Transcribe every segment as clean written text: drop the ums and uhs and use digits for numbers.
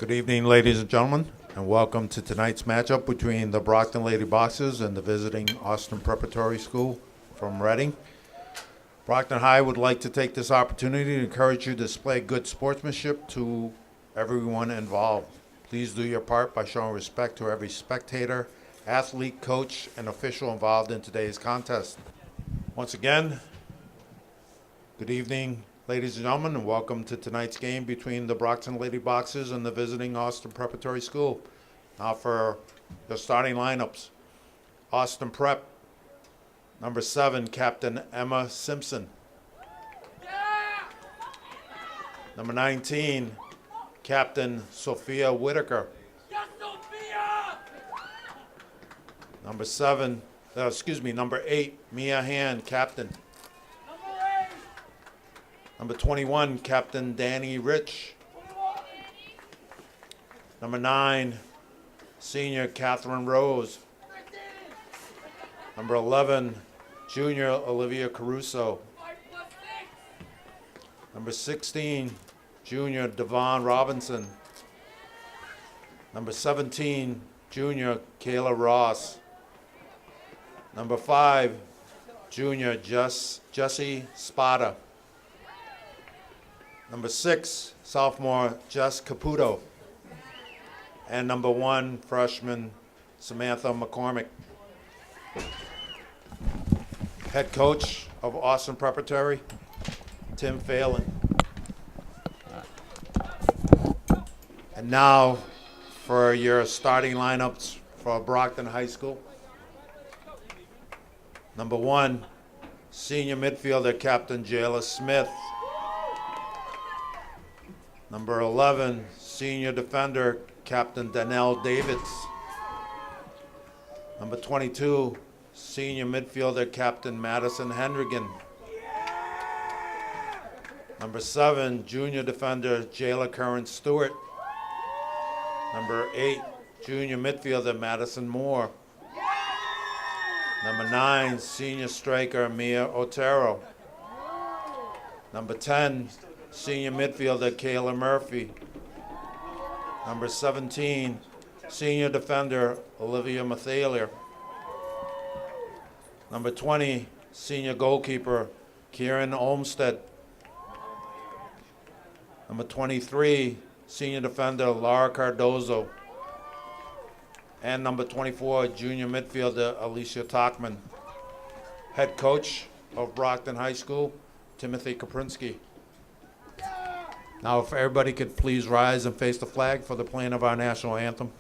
Good evening, ladies and gentlemen, and welcome to tonight's matchup between the Brockton Lady Boxers and the visiting Austin Preparatory School from Reading. Brockton High would like to take this opportunity to encourage you to display good sportsmanship to everyone involved. Please do your part by showing respect to every spectator, athlete, coach, and official involved in today's contest. Once again, good evening, ladies and gentlemen, and welcome to tonight's game between the Brockton Lady Boxers and the visiting Austin Preparatory School. Now for the starting lineups. Austin Prep, number 7, Captain Emma Simpson. Number 19, Captain Sophia Whitaker. Number 8, Mia Hand, Captain. Number 21, Captain Danny Rich. Number 9, Senior Catherine Rose. Number 11, Junior Olivia Caruso. Number 16, Junior Devon Robinson. Number 17, Junior Kayla Ross. Number 5, Junior Jesse Spada. Number 6, sophomore Jess Caputo. And number 1, freshman Samantha McCormick. Head coach of Austin Preparatory, Tim Phelan. And now for your starting lineups for Brockton High School. Number 1, senior midfielder Captain Jayla Smith. Number 11, senior defender, Captain Danelle Davids. Number 22, senior midfielder, Captain Madison Hendrigan. Number 7, junior defender, Jayla Curran Stewart. Number 8, junior midfielder, Madison Moore. Number 9, senior striker, Mia Otero. Number 10, senior midfielder, Kayla Murphy. Number 17, senior defender, Olivia Mathaler. Number 20, senior goalkeeper, Kieran Olmsted. Number 23, senior defender, Laura Cardozo. And number 24, junior midfielder, Alicia Tachman. Head coach of Brockton High School, Timothy Kaprinsky. Now, if everybody could please rise and face the flag for the playing of our national anthem.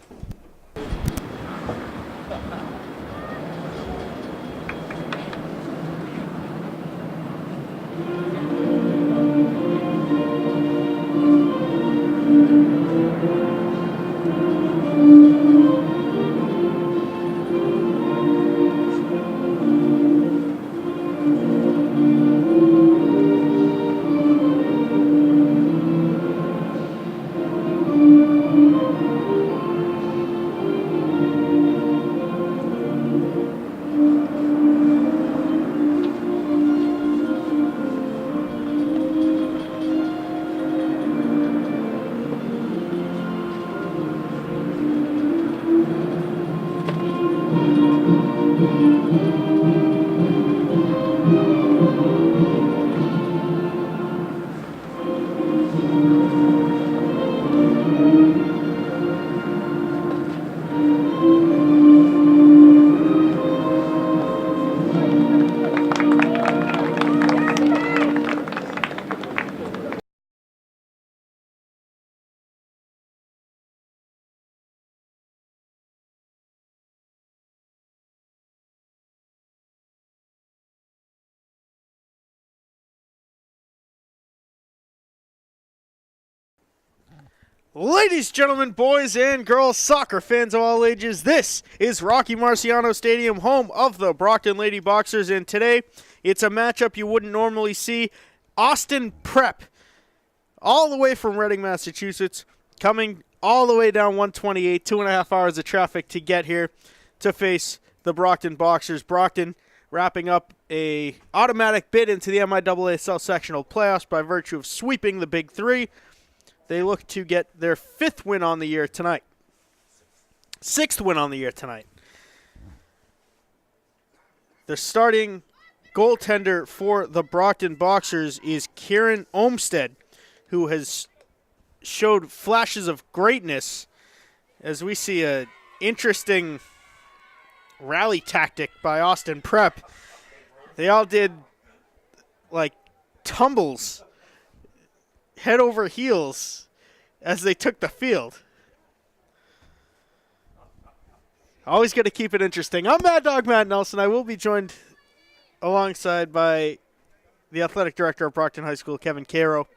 Ladies, gentlemen, boys, and girls, soccer fans of all ages, this is Rocky Marciano Stadium, home of the Brockton Lady Boxers, and today it's a matchup you wouldn't normally see. Austin Prep, all the way from Reading, Massachusetts, coming all the way down 128, 2.5 hours of traffic to get here to face the Brockton Boxers. Brockton wrapping up a automatic bid into the MIAA South Sectional Playoffs by virtue of sweeping the Big Three. they look to get their 5th win on the year tonight. 6th win on the year tonight. The starting goaltender for the Brockton Boxers is Kieran Olmstead, who has showed flashes of greatness as we see a interesting rally tactic by Austin Prep. They all did like tumbles, head over heels, as they took the field. Always got to keep it interesting. I'm Mad Dog Matt Nelson. I will be joined alongside by the athletic director of Brockton High School, Kevin Caro.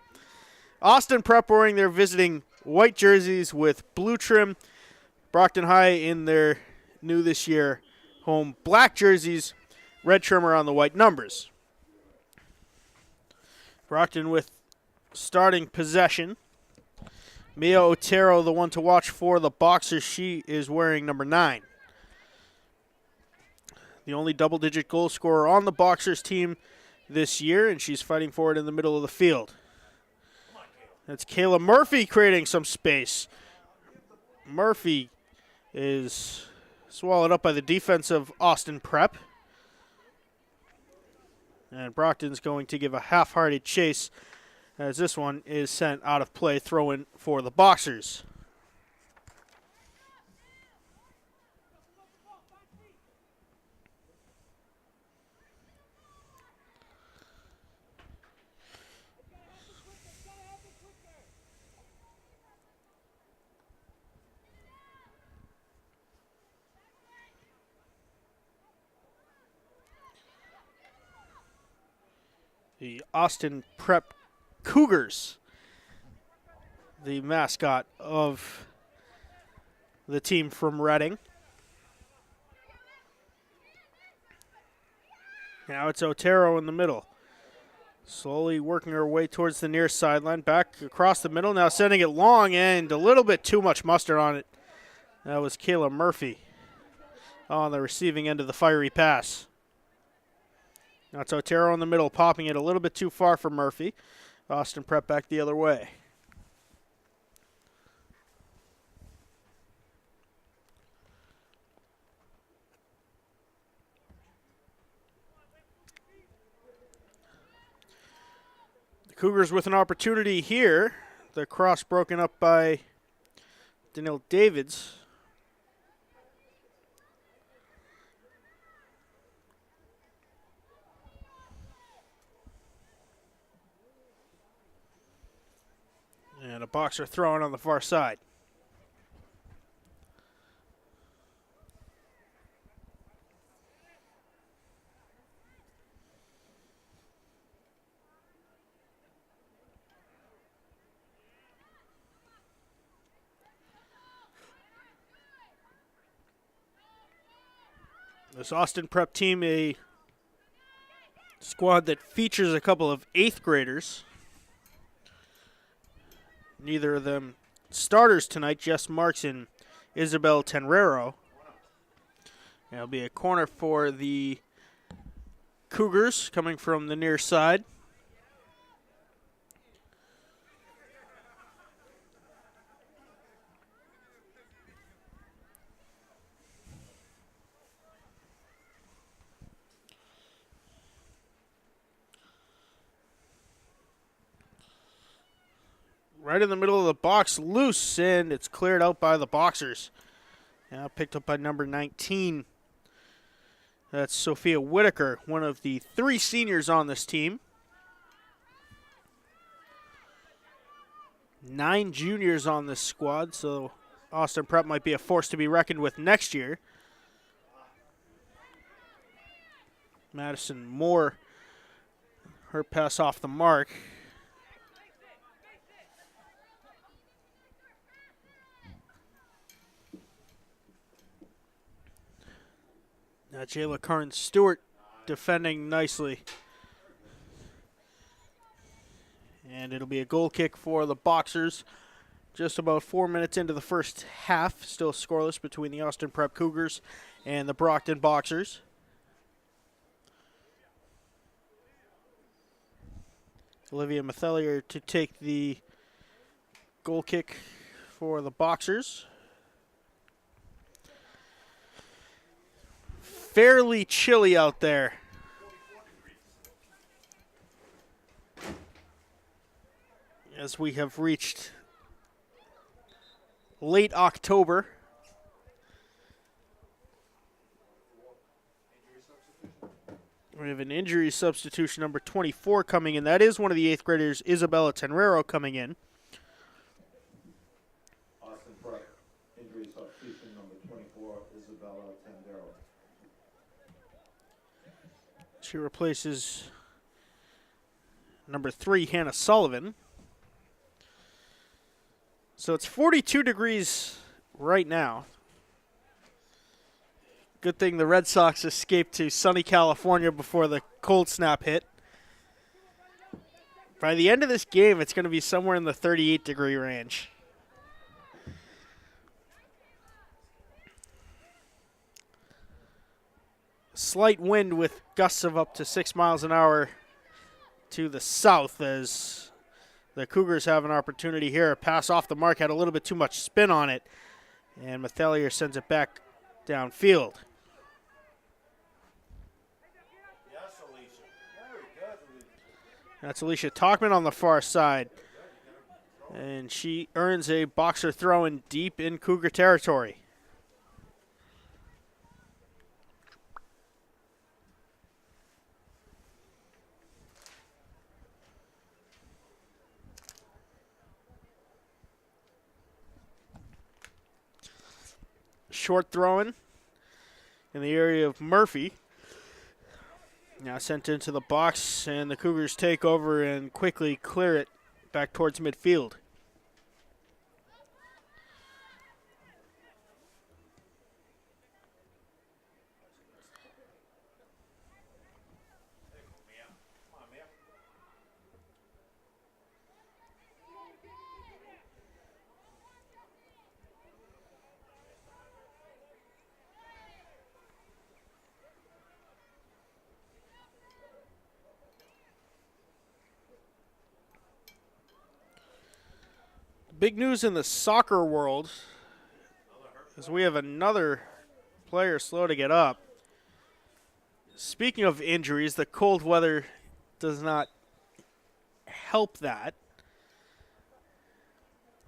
Austin Prep wearing their visiting white jerseys with blue trim. Brockton High in their new this year home black jerseys, red trimmer on the white numbers. Brockton with starting possession. Mia Otero, the one to watch for the Boxers. She is wearing number 9. The only double-digit goal scorer on the Boxers team this year, and she's fighting for it in the middle of the field. That's Kayla Murphy creating some space. Murphy is swallowed up by the defense of Austin Prep. And Brockton's going to give a half-hearted chase as this one is sent out of play, throw-in for the Boxers. The Austin Prep Cougars, the mascot of the team from Reading. Now it's Otero in the middle. Slowly working her way towards the near sideline. Back across the middle. Now sending it long and a little bit too much mustard on it. That was Kayla Murphy on the receiving end of the fiery pass. Now it's Otero in the middle, popping it a little bit too far for Murphy. Austin Prep back the other way. The Cougars with an opportunity here. The cross broken up by Danielle Davids. And a Boxer throwing on the far side. This Austin Prep team, a squad that features a couple of 8th graders. Neither of them starters tonight, Jess Marks and Isabel Tenrero. It'll be a corner for the Cougars coming from the near side. Right in the middle of the box, loose, and it's cleared out by the Boxers. Now picked up by number 19. That's Sophia Whitaker, one of the 3 seniors on this team. 9 juniors on this squad, so Austin Prep might be a force to be reckoned with next year. Madison Moore, her pass off the mark. Now Jayla Carnes-Stewart defending nicely. And it'll be a goal kick for the Boxers. Just about 4 minutes into the first half. Still scoreless between the Austin Prep Cougars and the Brockton Boxers. Olivia Mathelier to take the Goal kick for the Boxers. Fairly chilly out there. As we have reached late October. We have an injury substitution, number 24, coming in. That is one of the 8th graders, Isabella Tenrero, coming in. Austin Prep, injury substitution number 24, Isabella Tenrero. She replaces number 3, Hannah Sullivan. So it's 42 degrees right now. Good thing the Red Sox escaped to sunny California before the cold snap hit. By the end of this game, it's going to be somewhere in the 38-degree range. Slight wind with gusts of up to 6 miles an hour to the south as the Cougars have an opportunity here. A pass off the mark had a little bit too much spin on it, and Mathelier sends it back downfield. That's Alicia Talkman on the far side. And she earns a Boxer throw-in deep in Cougar territory. Short throw-in in the area of Murphy. Now sent into the box, and the Cougars take over and quickly clear it back towards midfield. Big news in the soccer world is we have another player slow to get up. Speaking of injuries, the cold weather does not help that.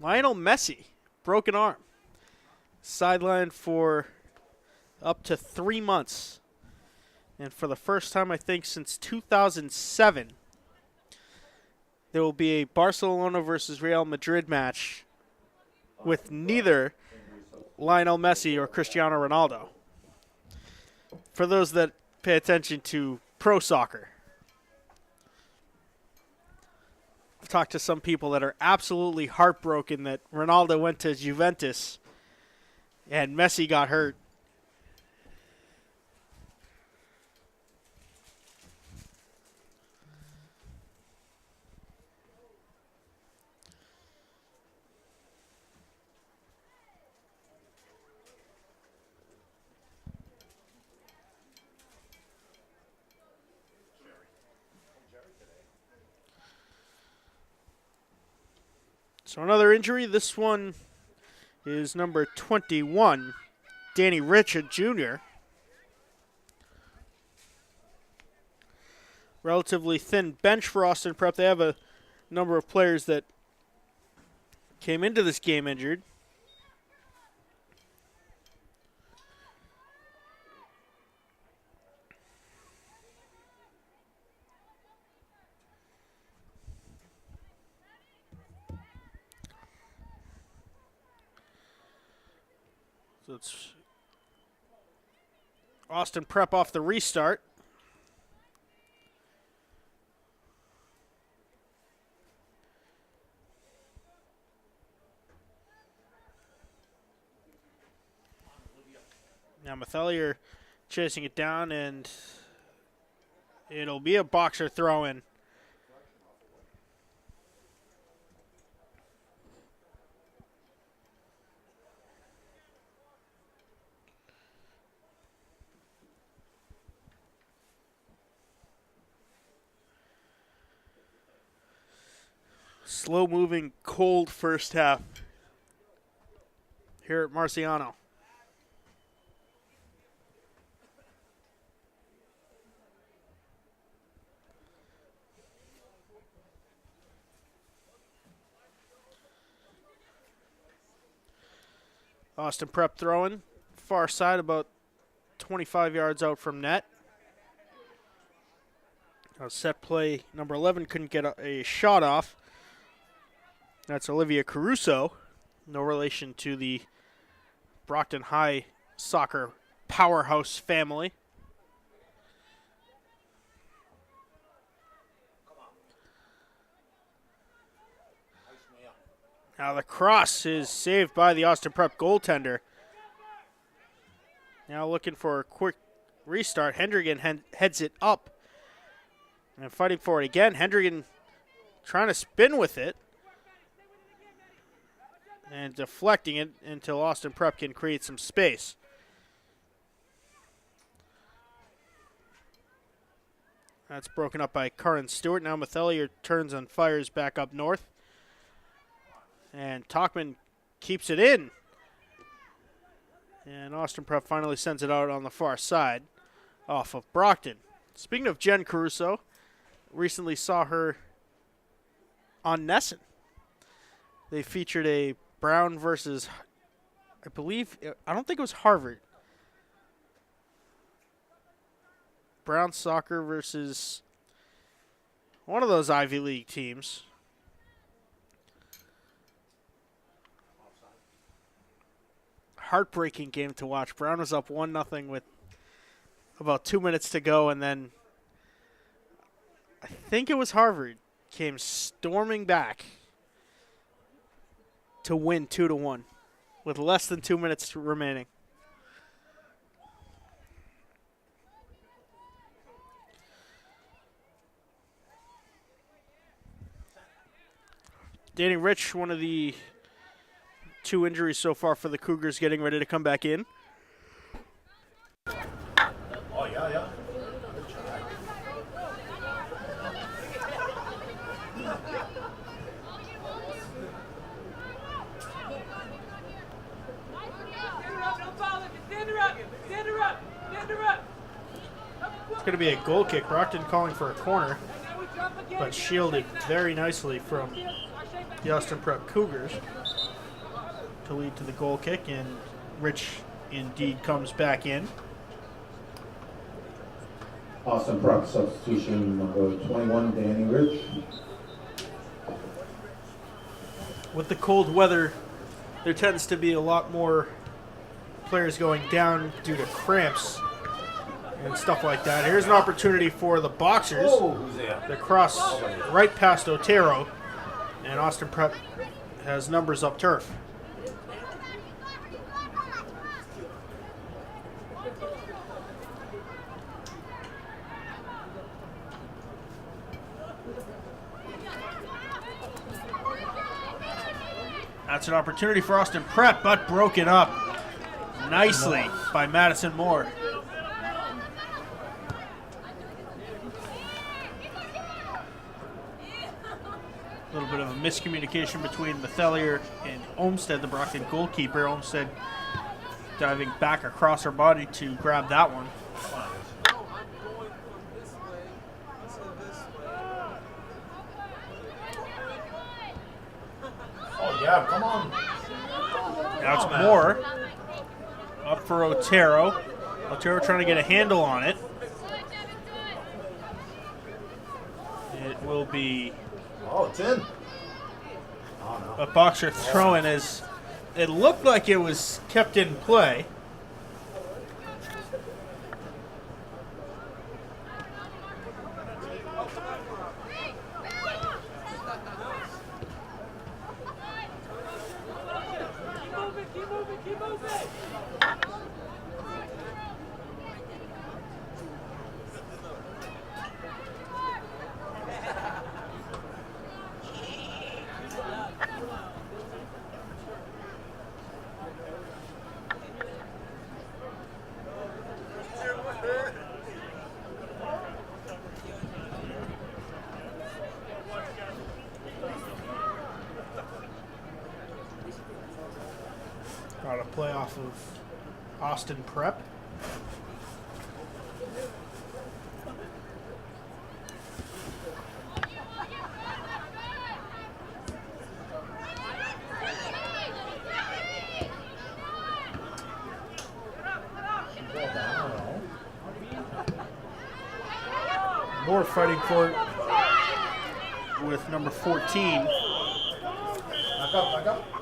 Lionel Messi, broken arm. Sidelined for up to 3 months. And for the first time, I think, since 2007, there will be a Barcelona versus Real Madrid match with neither Lionel Messi or Cristiano Ronaldo. For those that pay attention to pro soccer. I've talked to some people that are absolutely heartbroken that Ronaldo went to Juventus and Messi got hurt. So another injury. This one is number 21, Danny Richard Jr. Relatively thin bench for Austin Prep. They have a number of players that came into this game injured. So it's Austin Prep off the restart. Now Mathelier chasing it down, and it'll be a Boxer throw-in. Slow-moving, cold first half here at Marciano. Austin Prep throwing, far side about 25 yards out from net. Set play number 11 couldn't get a shot off. That's Olivia Caruso, no relation to the Brockton High soccer powerhouse family. Now the cross is saved by the Austin Prep goaltender. Now looking for a quick restart. Hendrigan heads it up. And fighting for it again. Hendrigan trying to spin with it. And deflecting it until Austin Prep can create some space. That's broken up by Karin Stewart. Now Mathelier turns and fires back up north. And Talkman keeps it in. And Austin Prep finally sends it out on the far side off of Brockton. Speaking of Jen Caruso, recently saw her on Nesson. They featured a Brown versus, I don't think it was Harvard. Brown soccer versus one of those Ivy League teams. Heartbreaking game to watch. Brown was up 1-0 with about 2 minutes to go, and then I think it was Harvard came storming back to win 2-1 with less than 2 minutes remaining. Danny Rich, one of the 2 injuries so far for the Cougars, getting ready to come back in. Oh, yeah. It's going to be a goal kick. Brockton calling for a corner, but shielded very nicely from the Austin Prep Cougars to lead to the goal kick, and Rich indeed comes back in. Austin Prep substitution number 21, Danny Rich. With the cold weather, there tends to be a lot more players going down due to cramps and stuff like that. Here's an opportunity for the Boxers. The cross right past Otero, and Austin Prep has numbers up turf. That's an opportunity for Austin Prep, but broken up nicely by Madison Moore. A little bit of a miscommunication between Mathelier and Olmstead, the Brockton goalkeeper. Olmstead diving back across her body to grab that one. Oh, yeah, come on. Now it's Moore. Up for Otero. Otero trying to get a handle on it. It will be Oh, it's in. a Boxer throw-in, as it looked like it was kept in play. Got a play off of Austin Prep. More fighting for it with number 14. Back up, back up.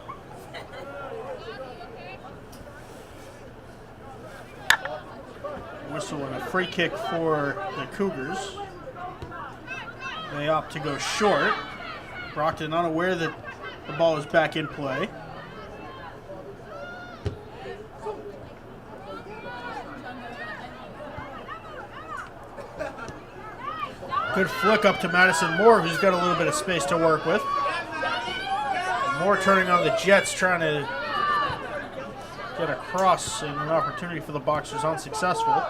Whistle and a free kick for the Cougars. They opt to go short. Brockton unaware that the ball is back in play. Good flick up to Madison Moore, who's got a little bit of space to work with. Moore turning on the Jets, trying to get across, and an opportunity for the Boxers unsuccessful.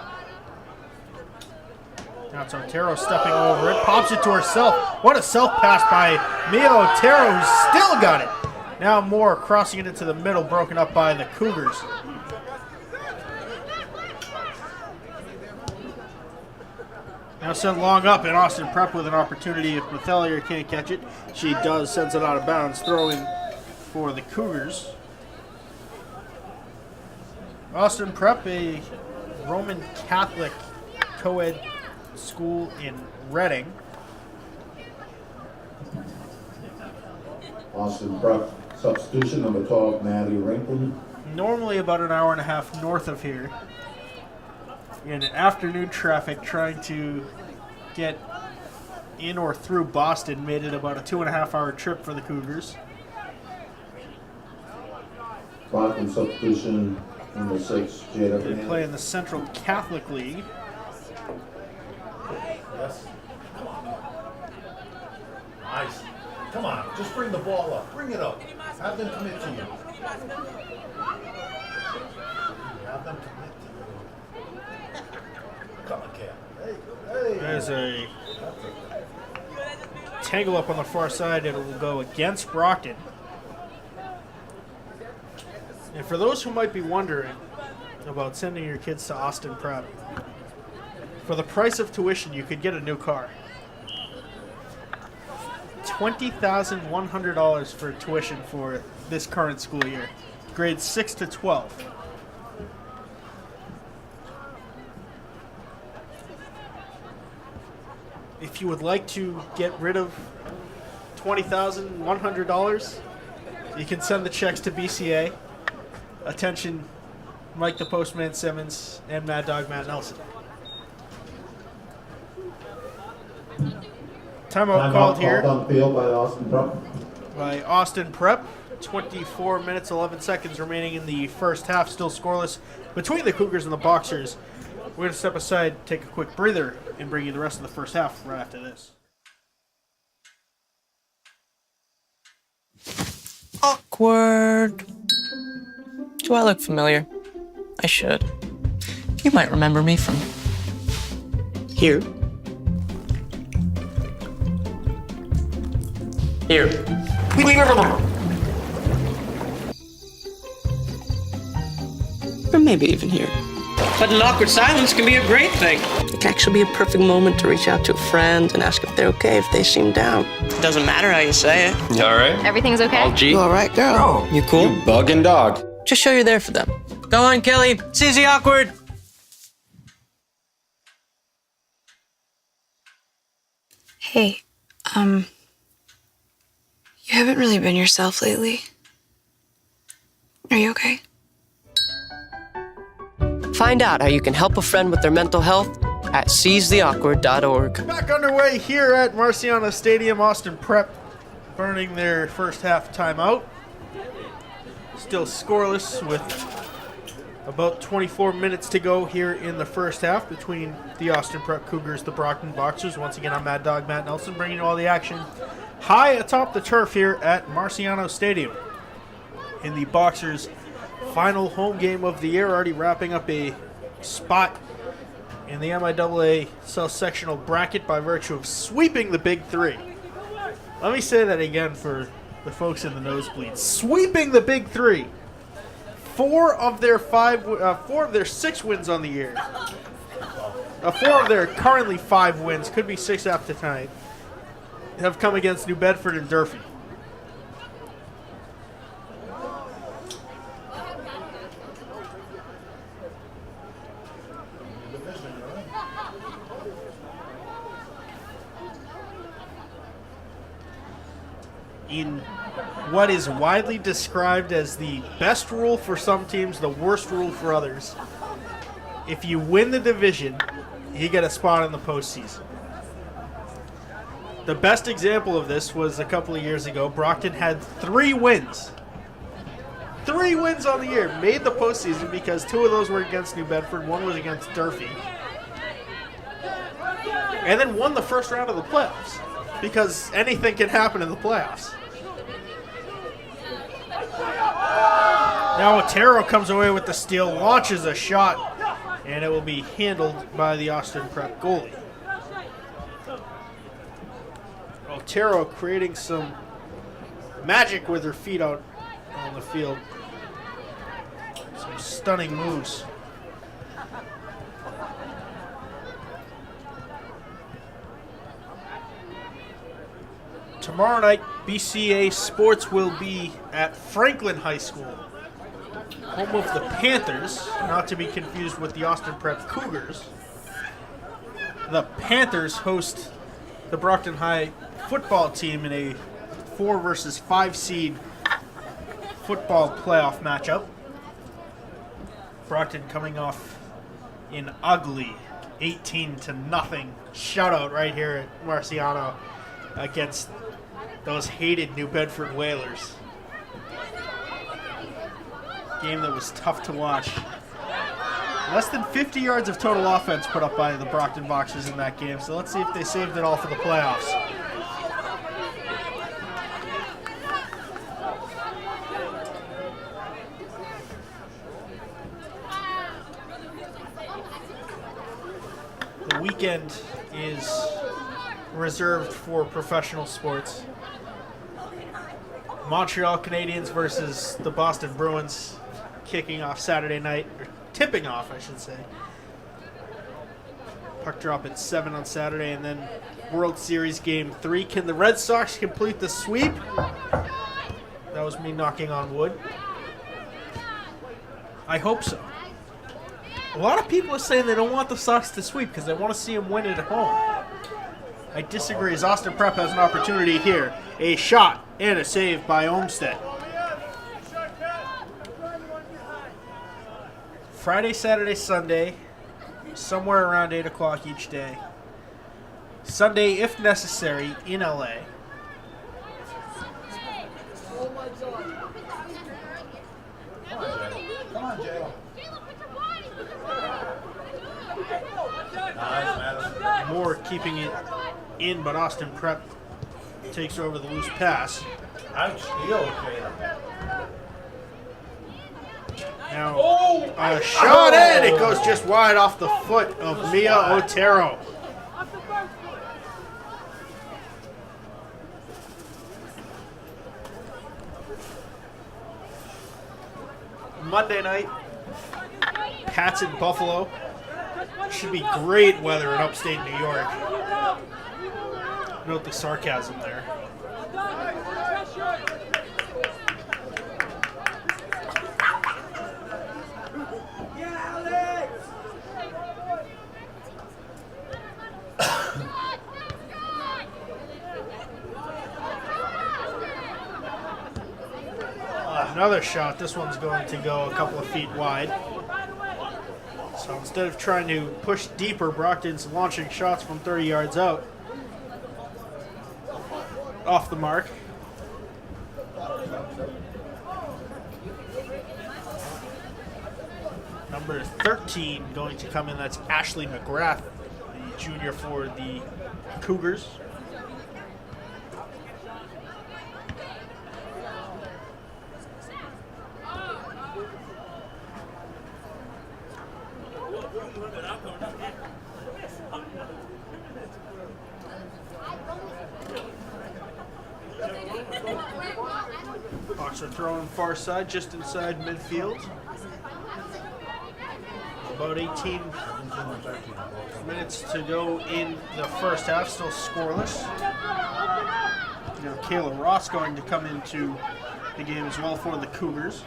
Now it's Otero stepping over it, pops it to herself. What a self-pass by Mia Otero, who's still got it. Now Moore crossing it into the middle, broken up by the Cougars. Now sent long up, and Austin Prep with an opportunity. If Mathelier can't catch it, she does, sends it out of bounds, throwing for the Cougars. Austin Prep, a Roman Catholic co-ed school in Reading. Austin Prep, substitution number 12, Maddie Rankin. Normally about an hour and a half north of here. In afternoon traffic, trying to get in or through Boston made it about a 2.5-hour trip for the Cougars. Brockton, substitution number 6, Jada They Fernandez. play in the Central Catholic League. Yes. Nice. Come on, just bring the ball up. Bring it up. Have them commit to you. Have them commit to you. Come on, Cam. Hey, hey. There's a tangle up on the far side. It'll go against Brockton. And for those who might be wondering about sending your kids to Austin Prep, for the price of tuition, you could get a new car. $20,100 for tuition for this current school year, grades 6 to 12. If you would like to get rid of $20,100, you can send the checks to BCA. Attention, Mike the Postman Simmons and Mad Dog Matt Nelson. Timeout called here on field by Austin Prep. by Austin Prep. 24 minutes, 11 seconds remaining in the first half. Still scoreless between the Cougars and the Boxers. We're going to step aside, take a quick breather, and bring you the rest of the first half right after this. Awkward. Do I look familiar? I should. You might remember me from here. Here. Or maybe even here. But an awkward silence can be a great thing. It can actually be a perfect moment to reach out to a friend and ask if they're okay if they seem down. Doesn't matter how you say it. You all right? Everything's okay? All G? You all right, girl? You cool? You bugging dog. Just show you're there for them. Go on, Kelly. It's easy, awkward. Hey, you haven't really been yourself lately. Are you okay? Find out how you can help a friend with their mental health at seizetheawkward.org. Back underway here at Marciano Stadium. Austin Prep burning their first half timeout. Still scoreless with about 24 minutes to go here in the first half between the Austin Prep Cougars, the Brockton Boxers. Once again, I'm Mad Dog Matt Nelson, bringing you all the action high atop the turf here at Marciano Stadium. In the Boxers' final home game of the year, already wrapping up a spot in the MIAA South Sectional bracket by virtue of sweeping the Big Three. Let me say that again for the folks in the nosebleeds. Sweeping the Big Three. 4 of their 6 wins on the year. 4 of their currently 5 wins, could be 6 after tonight, have come against New Bedford and Durfee. In what is widely described as the best rule for some teams, the worst rule for others, if you win the division, you get a spot in the postseason. The best example of this was a couple of years ago. Brockton had 3 wins. 3 wins on the year. Made the postseason because 2 of those were against New Bedford, 1 was against Durfee. And then won the first round of the playoffs because anything can happen in the playoffs. Now Otero comes away with the steal, launches a shot, and it will be handled by the Austin Prep goalie. Otero creating some magic with her feet out on the field. Some stunning moves. Tomorrow night, BCA Sports will be at Franklin High School, home of the Panthers, not to be confused with the Austin Prep Cougars. The Panthers host the Brockton High football team in a 4 versus 5 seed football playoff matchup. Brockton coming off an ugly 18-0 shutout right here at Marciano against those hated New Bedford Whalers. Game that was tough to watch. Less than 50 yards of total offense put up by the Brockton Boxers in that game, so let's see if they saved it all for the playoffs. The weekend is reserved for professional sports. Montreal Canadiens versus the Boston Bruins kicking off Saturday night, or tipping off, I should say. Puck drop at 7 on Saturday, and then World Series Game 3. Can the Red Sox complete the sweep? That was me knocking on wood. I hope so. A lot of people are saying they don't want the Sox to sweep because they want to see them win it at home. I disagree, as Austin Prep has an opportunity here. A shot and a save by Olmstead. Friday, Saturday, Sunday, somewhere around 8 o'clock each day. Sunday, if necessary, in LA. Come on, Jay. Moore keeping it in, but Austin Prep takes over the loose pass. Now, a shot in. It goes just wide off the foot of Mia Otero. Monday night, Pats in Buffalo. Should be great weather in upstate New York. Note the sarcasm there. Another shot. This one's going to go a couple of feet wide. So instead of trying to push deeper, Brockton's launching shots from 30 yards out. Off the mark. Number 13 going to come in. That's Ashley McGrath, the junior for the Cougars. Throwing far side, just inside midfield. About 18 minutes to go in the first half, still scoreless. Now Kayla Ross going to come into the game as well for the Cougars.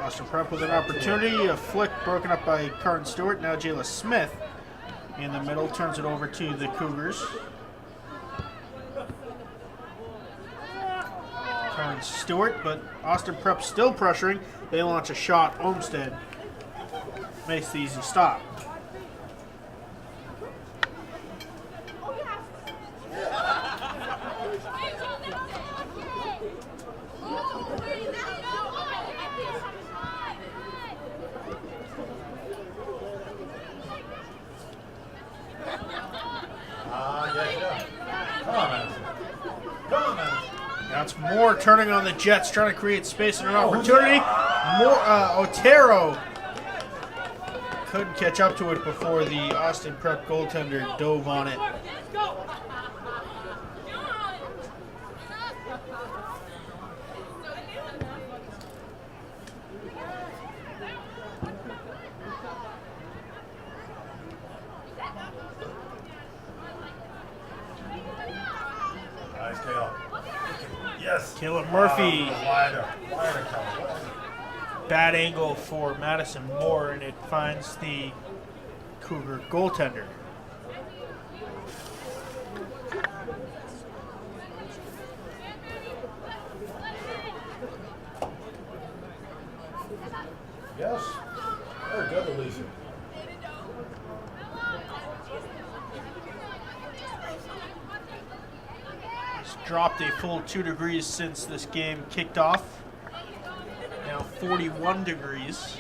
Austin Prep with an opportunity, a flick broken up by Karen Stewart. Now Jayla Smith in the middle turns it over to the Cougars. Karen Stewart, but Austin Prep still pressuring. They launch a shot. Olmsted makes the easy stop. That's Moore turning on the Jets, trying to create space and an opportunity. Otero couldn't catch up to it before the Austin Prep goaltender dove on it. Nice, Kayla. Yes. Caleb Murphy. Wider, Bad angle for Madison Moore, and it finds the Cougar goaltender. Yes. Very good, Alicia. It's dropped a full 2 degrees since this game kicked off. Now 41 degrees.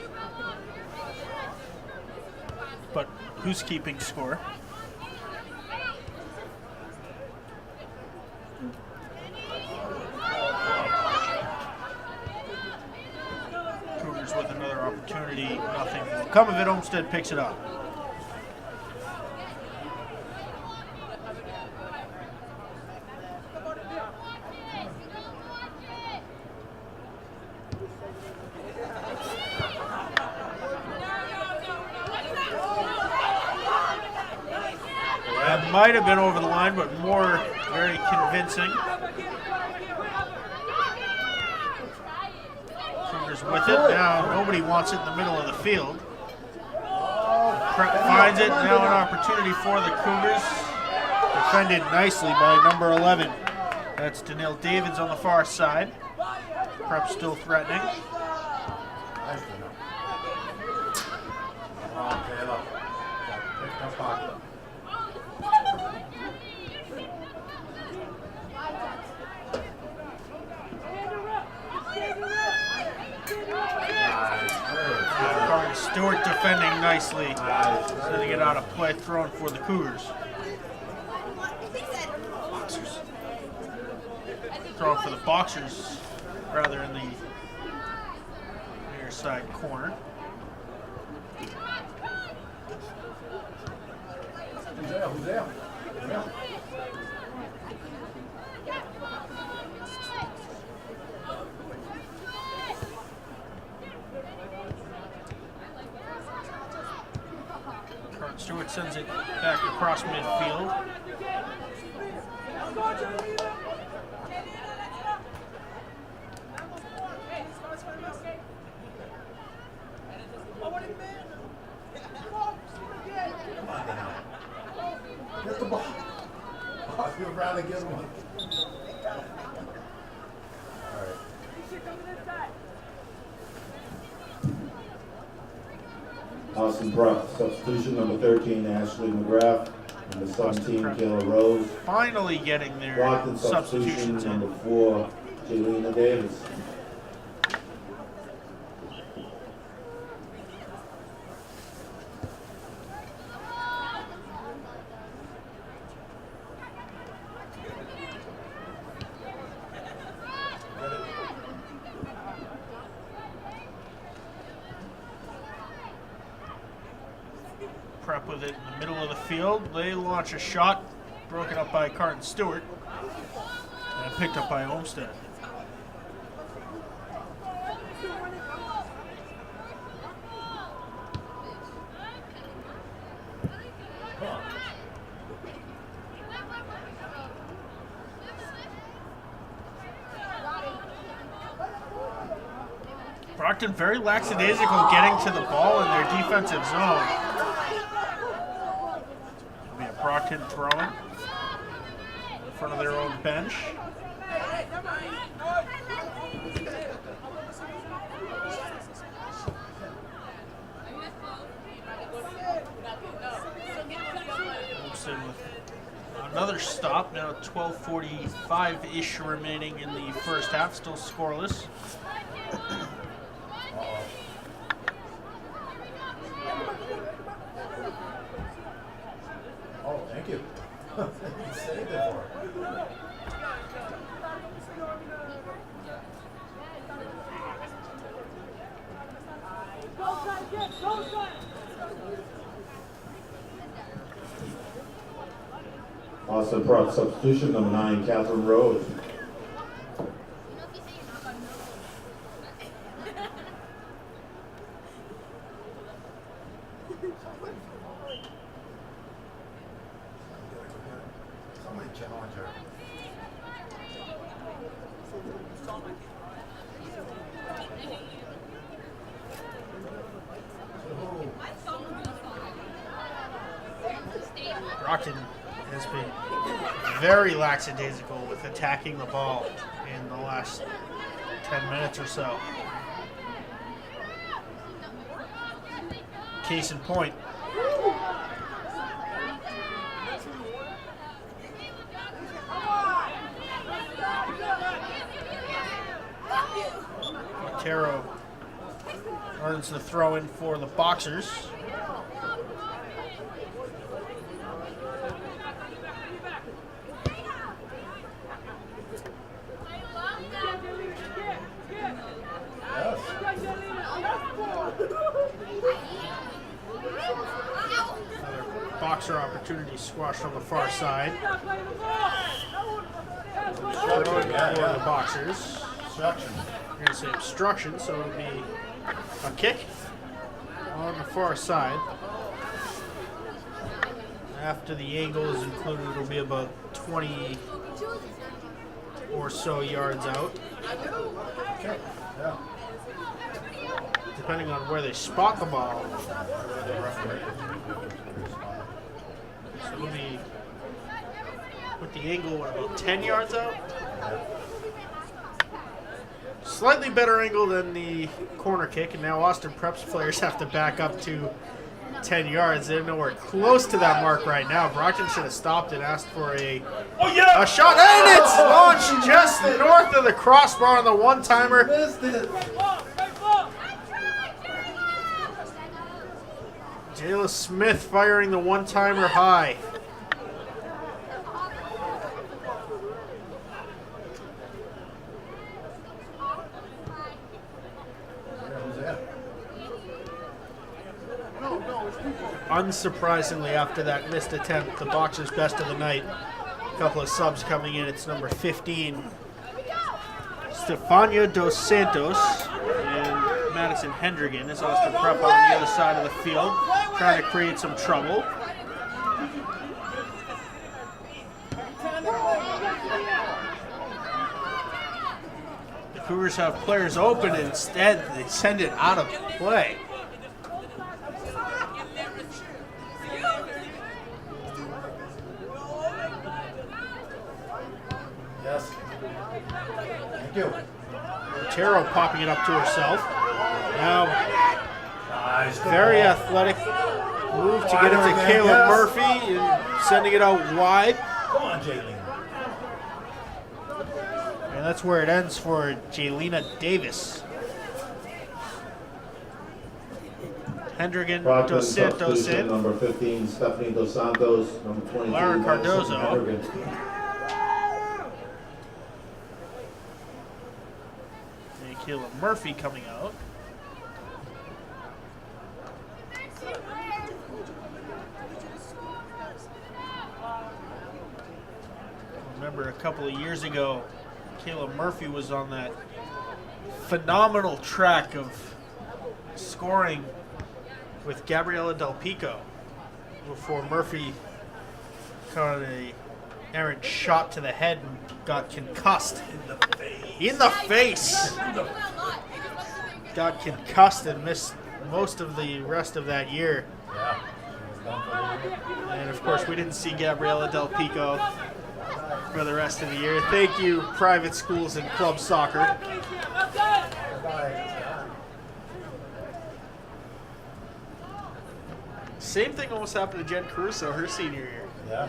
But who's keeping score? Cougars with another opportunity. Nothing will come of it. Olmsted picks it up. That might have been over the line, but Moore very convincing. Cougars with it. Now nobody wants it in the middle of the field. Prep finds it. Now an opportunity for the Cougars. Defended nicely by number 11. That's Danielle Davids on the far side. Prep still threatening. Stewart defending nicely. Setting it out of play, thrown for the Cougars. Thrown for the Boxers, rather in the near side corner. Who's there? Who's there? Yeah. Stewart sends it back across midfield. Get the ball. I would rather get one. All right. Austin Prep, substitution number 13, Ashley McGrath. Number 17, Kayla Rose. Finally getting their Brockton substitution substitutions number in. 4, Jelena Davis. Prep Prep with it in the middle of the field. They launch a shot, broken up by Carton Stewart, and picked up by Olmsted. Brockton very lackadaisical getting to the ball in their defensive zone. It'll be a Brockton throw-in in front of their own bench. Olmsted with another stop, now 12:45-ish remaining in the first half, still scoreless. Oh, thank you. You saved it for her. Austin Prep, substitution number 9, Catherine Rose. Somebody challenge her. Brockton has been very lackadaisical with attacking the ball in the last 10 minutes or so. Case in point. Montero earns the throw-in for the Boxers. Boxer opportunity squashed on the far side. Throwing for the Boxers. Obstruction. I'm going to say obstruction, so it'll be a kick on the far side. After the angle is included, it'll be about 20 or so yards out. Okay. Yeah. Depending on where they spot the ball. So it'll be, with the angle, about 10 yards out. Slightly better angle than the corner kick, and now Austin Prep's players have to back up to 10 yards. They're nowhere close to that mark right now. Brockton should have stopped and asked for a shot, and it's launched just north of the crossbar on the one-timer. Missed it. Jayla Smith firing the one-timer high. Unsurprisingly, after that missed attempt, the Boxers' best of the night. A couple of subs coming in. It's number 15, Stefania Dos Santos, and Madison Hendrigan as Austin Prep on the other side of the field, trying to create some trouble. The Cougars have players open, and instead they send it out of play. Yes. Thank you. Montero popping it up to herself. Now, very athletic move to get it to Kayla Murphy and sending it out wide. Come on, Jaylene. And that's where it ends for Jaylena Davis. Hendrigan, Brockton, Dos Santos substitution in. number 15, Stephanie Dos Santos, number 22, Lara Madison Cardozo. Hendrigan. And Kayla Murphy coming out. remember a couple of years ago, Caleb Murphy was on that phenomenal track of scoring with Gabriela Del Pico before Murphy caught a errant shot to the head and got concussed. In the face! Got concussed and missed most of the rest of that year. And of course, we didn't see Gabriela Del Pico for the rest of the year. Thank you, private schools and club soccer. Same thing almost happened to Jen Caruso her senior year. Yeah.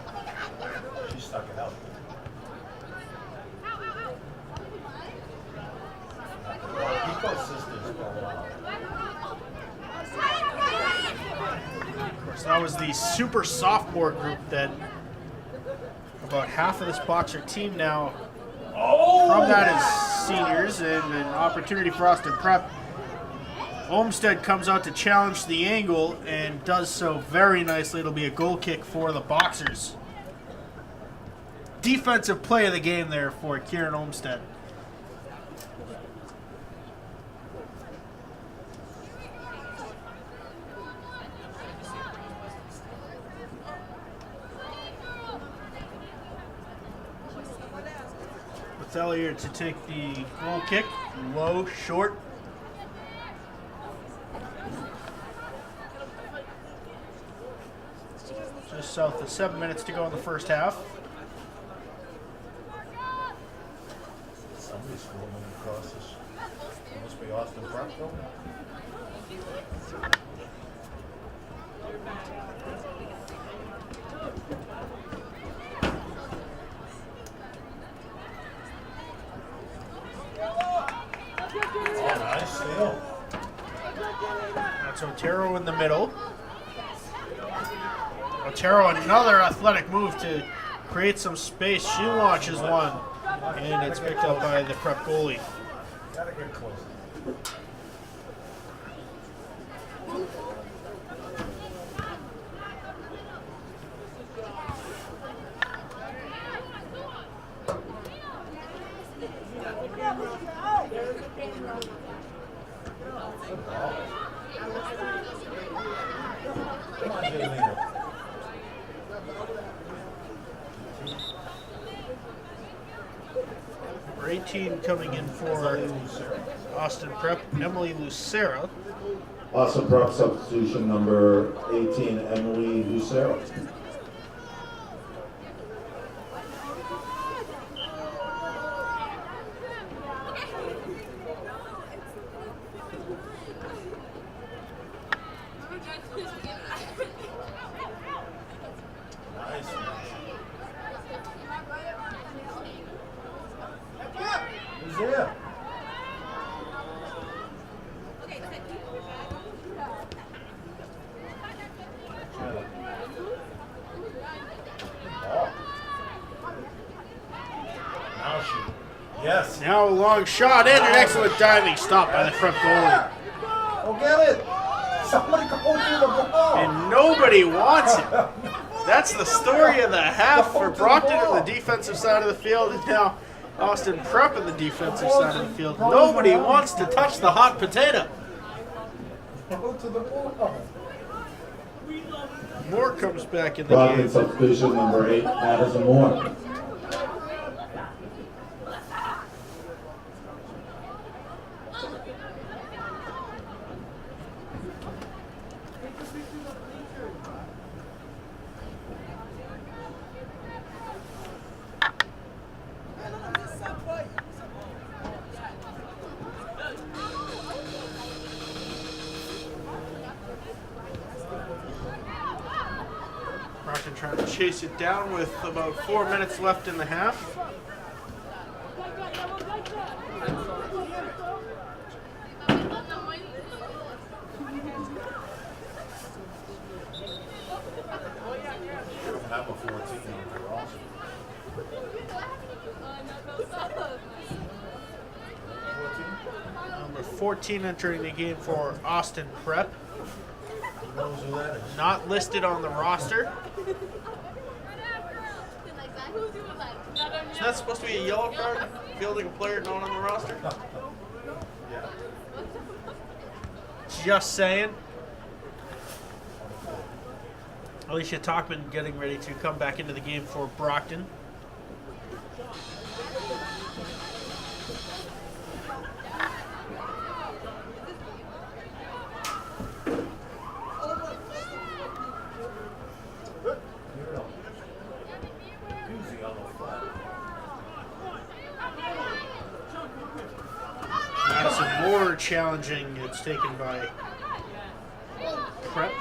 She stuck it out. Pico's sisters go out. Of course, that was the super sophomore group that about half of this boxer team now from that is seniors, and an opportunity for Austin Prep. Olmsted comes out to challenge the angle and does so very nicely. It'll be a goal kick for the Boxers. Defensive play of the game there for Kieran Olmsted. With Elliott to take the goal kick. Low, short. Just south of 7 minutes to go in the first half. Somebody's scoring across this. It must be Austin Prep, though. Oh, nice steal. That's Otero in the middle. Otero, another athletic move to create some space. She launches one, and it's picked up by the Prep goalie. Gotta get close. Come on, Jalena. Number 18 coming in for Austin Prep, Emily Lucera. Austin Prep substitution number 18, Emily Lucero. Nice. Who's there? Oh. Now shoot. Yes. Now a long shot and an excellent diving stop by the Prep goalie. Go get it. Somebody go through the ball. And nobody wants it. That's the story of the half for Brockton on the defensive side of the field, and now Austin Prep on the defensive side of the field. Nobody wants to touch the hot potato. Go to the ball. Moore comes back in the Brockton game. substitution number 8, Madison Moore. Brockton trying to chase it down with about 4 minutes left in the half. Have a 14 over also. 14? Number 14 entering the game for Austin Prep. Who knows who that is? Not listed on the roster. that supposed to be a yellow card? Fielding a player not on the roster? Just saying. Alicia Talkman getting ready to come back into the game for Brockton. Madison Moore challenging. It's taken by Prep.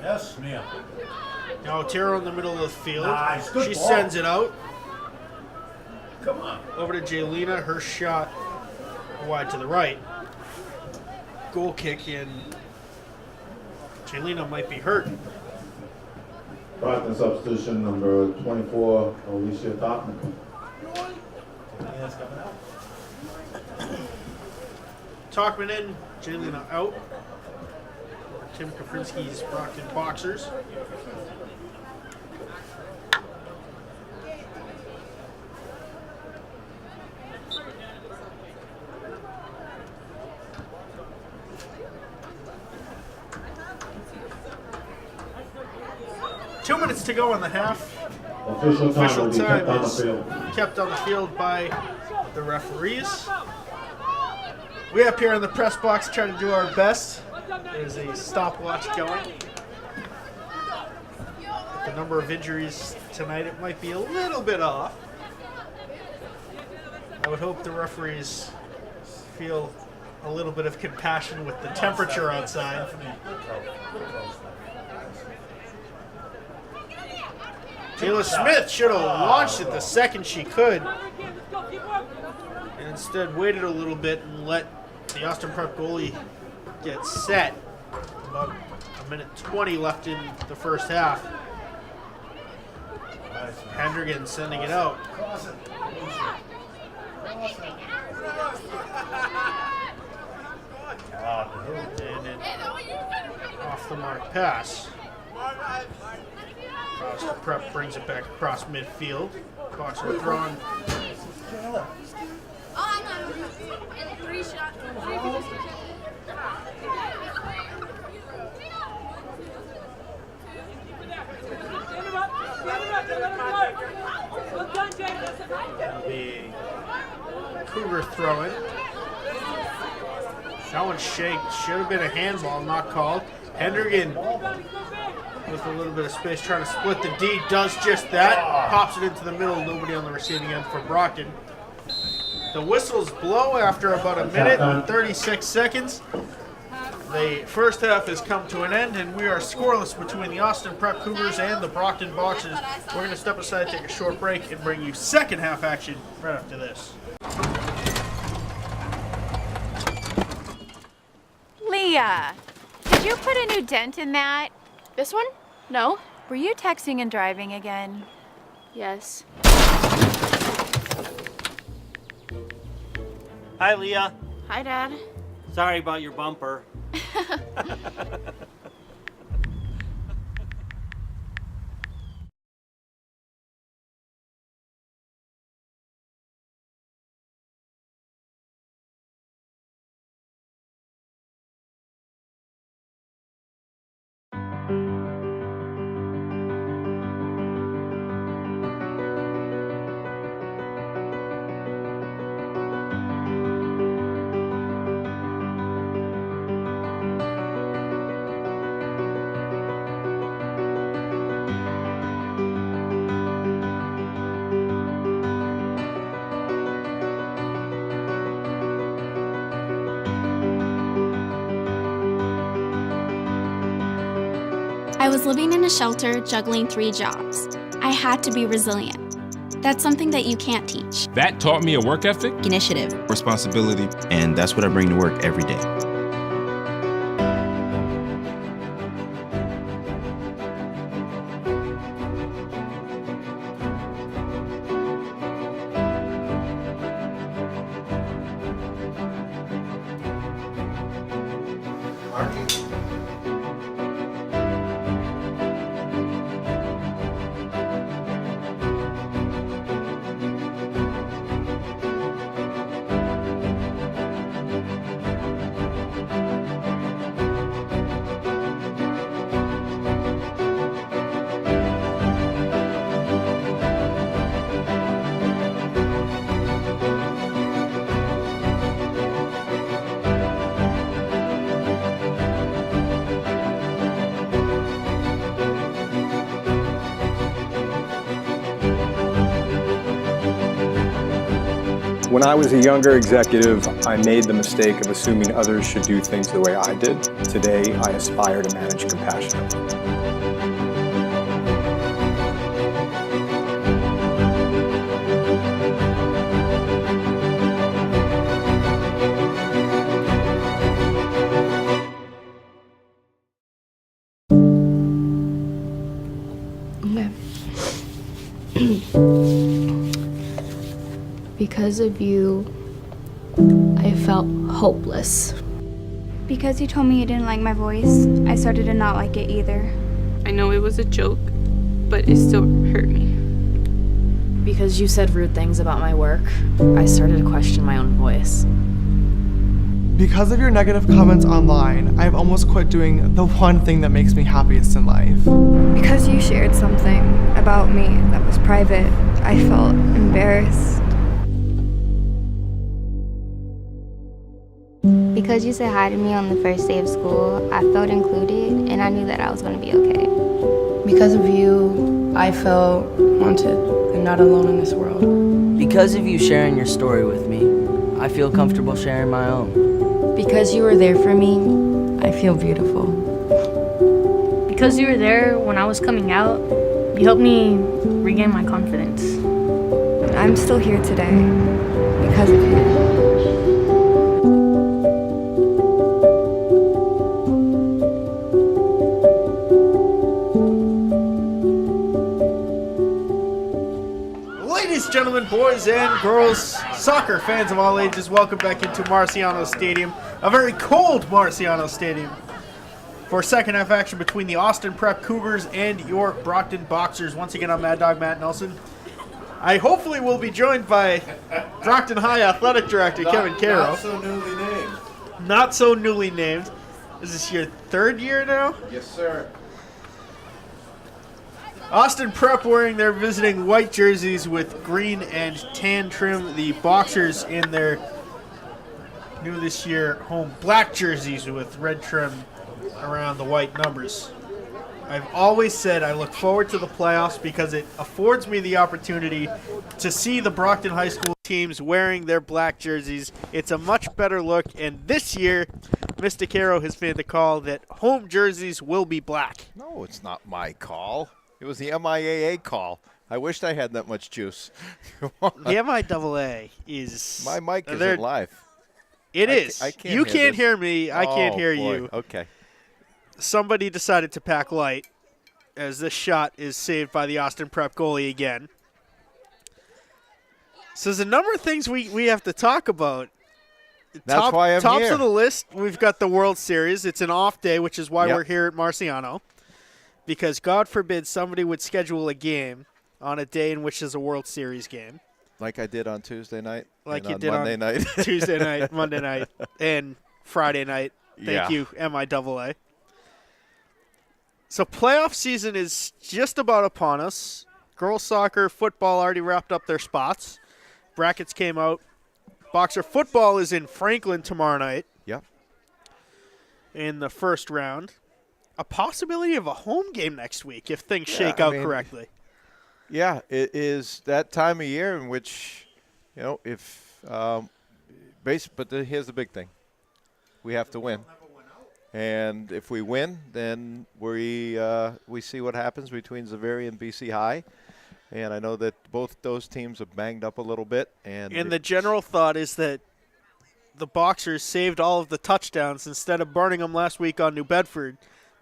Yes, Neil. Now Otero in the middle of the field. Nice, good She ball. sends it out. Come on. Over to Jaylina. Her shot wide to the right. Goal kick in. Jaylina might be hurt. Brockton substitution number 24, Alicia Topman. Talkman in. Jaylina out. Tim Kaprinski's Brockton Boxers. Two minutes to go in the half. Official time will be Official kept on time the is field. kept on the field by the referees. We up here in the press box try to do our best. There's a stopwatch going. With the number of injuries tonight, it might be a little bit off. I would hope the referees feel a little bit of compassion with the temperature outside. Taylor Smith should have launched it the second she could, and instead waited a little bit and let the Austin Prep goalie get set. About a minute 20 left in the first half. Hendrigan sending it out. And an off the mark pass. Austin Prep brings it back across midfield. Boxer throwing. That'll be Cougar throwing. That one shaked. Should have been a handball, not called. Hendrigan with a little bit of space trying to split the D. Does just that. Pops it into the middle. Nobody on the receiving end for Brockton. The whistles blow after about a minute and 36 seconds. The first half has come to an end, and we are scoreless between the Austin Prep Cougars and the Brockton Boxers. We're going to step aside, take a short break, and bring you second half action right after this. Leah, did you put a new dent in that? This one? No. Were you texting and driving again? Yes. Hi, Leah. Hi, Dad. Sorry about your bumper. I was living in a shelter, juggling 3 jobs. I had to be resilient. That's something that you can't teach. That taught me a work ethic, Initiative, responsibility, and that's what I bring to work every day. When I was a younger executive, I made the mistake of assuming others should do things the way I did. Today, I aspire to manage compassionately. Because of you, I felt hopeless. Because you told me you didn't like my voice, I started to not like it either. I know it was a joke, but it still hurt me. Because you said rude things about my work, I started to question my own voice. Because of your negative comments online, I've almost quit doing the one thing that makes me happiest in life. Because you shared something about me that was private, I felt embarrassed. Because you said hi to me on the first day of school, I felt included and I knew that I was going to be okay. Because of you, I felt wanted and not alone in this world. Because of you sharing your story with me, I feel comfortable sharing my own. Because you were there for me, I feel beautiful. Because you were there when I was coming out, you helped me regain my confidence. I'm still here today because of you. Ladies, gentlemen, boys and girls, soccer fans of all ages, welcome back into Marciano Stadium, a very cold Marciano Stadium, for second half action between the Austin Prep Cougars and your Brockton Boxers. Once again, I'm Mad Dog Matt Nelson. I hopefully will be joined by Brockton High Athletic Director Kevin Caro. Not so newly named. Not so newly named. Is this your third year now? Yes, sir. Austin Prep wearing their visiting white jerseys with green and tan trim. The Boxers in their new this year home black jerseys with red trim around the white numbers. I've always said I look forward to the playoffs because it affords me the opportunity to see the Brockton High School teams wearing their black jerseys. It's a much better look, and this year, Mr. Caro has made the call that home jerseys will be black. No, it's not my call. It was the MIAA call. I wished I had that much juice. The MIAA is... My mic isn't live. It is. I can't you hear can't this. hear me. I can't hear boy. you. Okay. Somebody decided to pack light as this shot is saved by the Austin Prep goalie again. So there's a number of things we have to talk about. That's why I'm Tops here. of the list, we've got the World Series. It's an off day, which is why Yep. we're here at Marciano. Because God forbid somebody would schedule a game on a day in which there's a World Series game. Like I did on Tuesday night. Like and you on did Monday on night. Tuesday night, Monday night, and Friday night. Thank you, MIAA. So playoff season is just about upon us. Girls soccer, football already wrapped up their spots. Brackets came out. Boxer football is in Franklin tomorrow night. Yep. In the first round. A possibility of a home game next week if things shake out correctly. Yeah, it is that time of year in which, you know, if but here's the big thing. We have to win. And if we win, then we see what happens between Xaveri and BC High. And I know that both those teams are banged up a little bit. And the general thought is that the Boxers saved all of the touchdowns instead of burning them last week on New Bedford.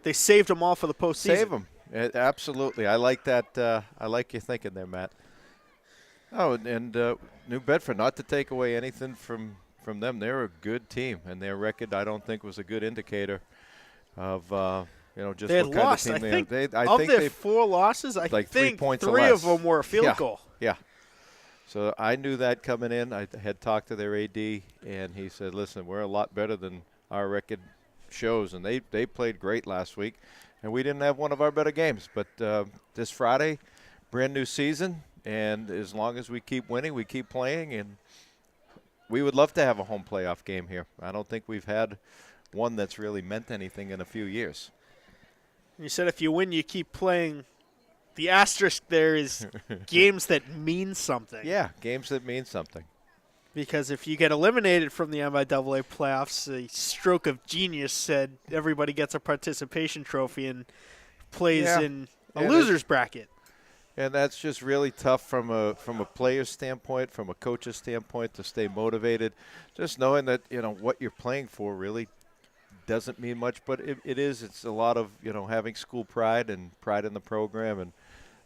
They saved them all for the postseason. Save them. Absolutely. I like that. I like your thinking there, Matt. Oh, and New Bedford, not to take away anything from them. They're a good team, and their record, I don't think, was a good indicator of, just they what had kind lost. of team I think they are. of their 4 losses, I like think 3 points or three less. of them were a field goal. Yeah. So I knew that coming in. I had talked to their AD, and he said, listen, we're a lot better than our record shows, and they played great last week, and we didn't have one of our better games. But this Friday, brand new season, and as long as we keep winning, we keep playing, and we would love to have a home playoff game here. I don't think we've had one that's really meant anything in a few years. You said if you win, you keep playing. The asterisk there is games that mean something. Yeah, games that mean something. Because if you get eliminated from the MIAA playoffs, a stroke of genius said everybody gets a participation trophy and plays in a loser's bracket. And that's just really tough from a player's standpoint, from a coach's standpoint, to stay motivated. Just knowing that, what you're playing for really doesn't mean much, but it is. It's a lot of, having school pride and pride in the program, and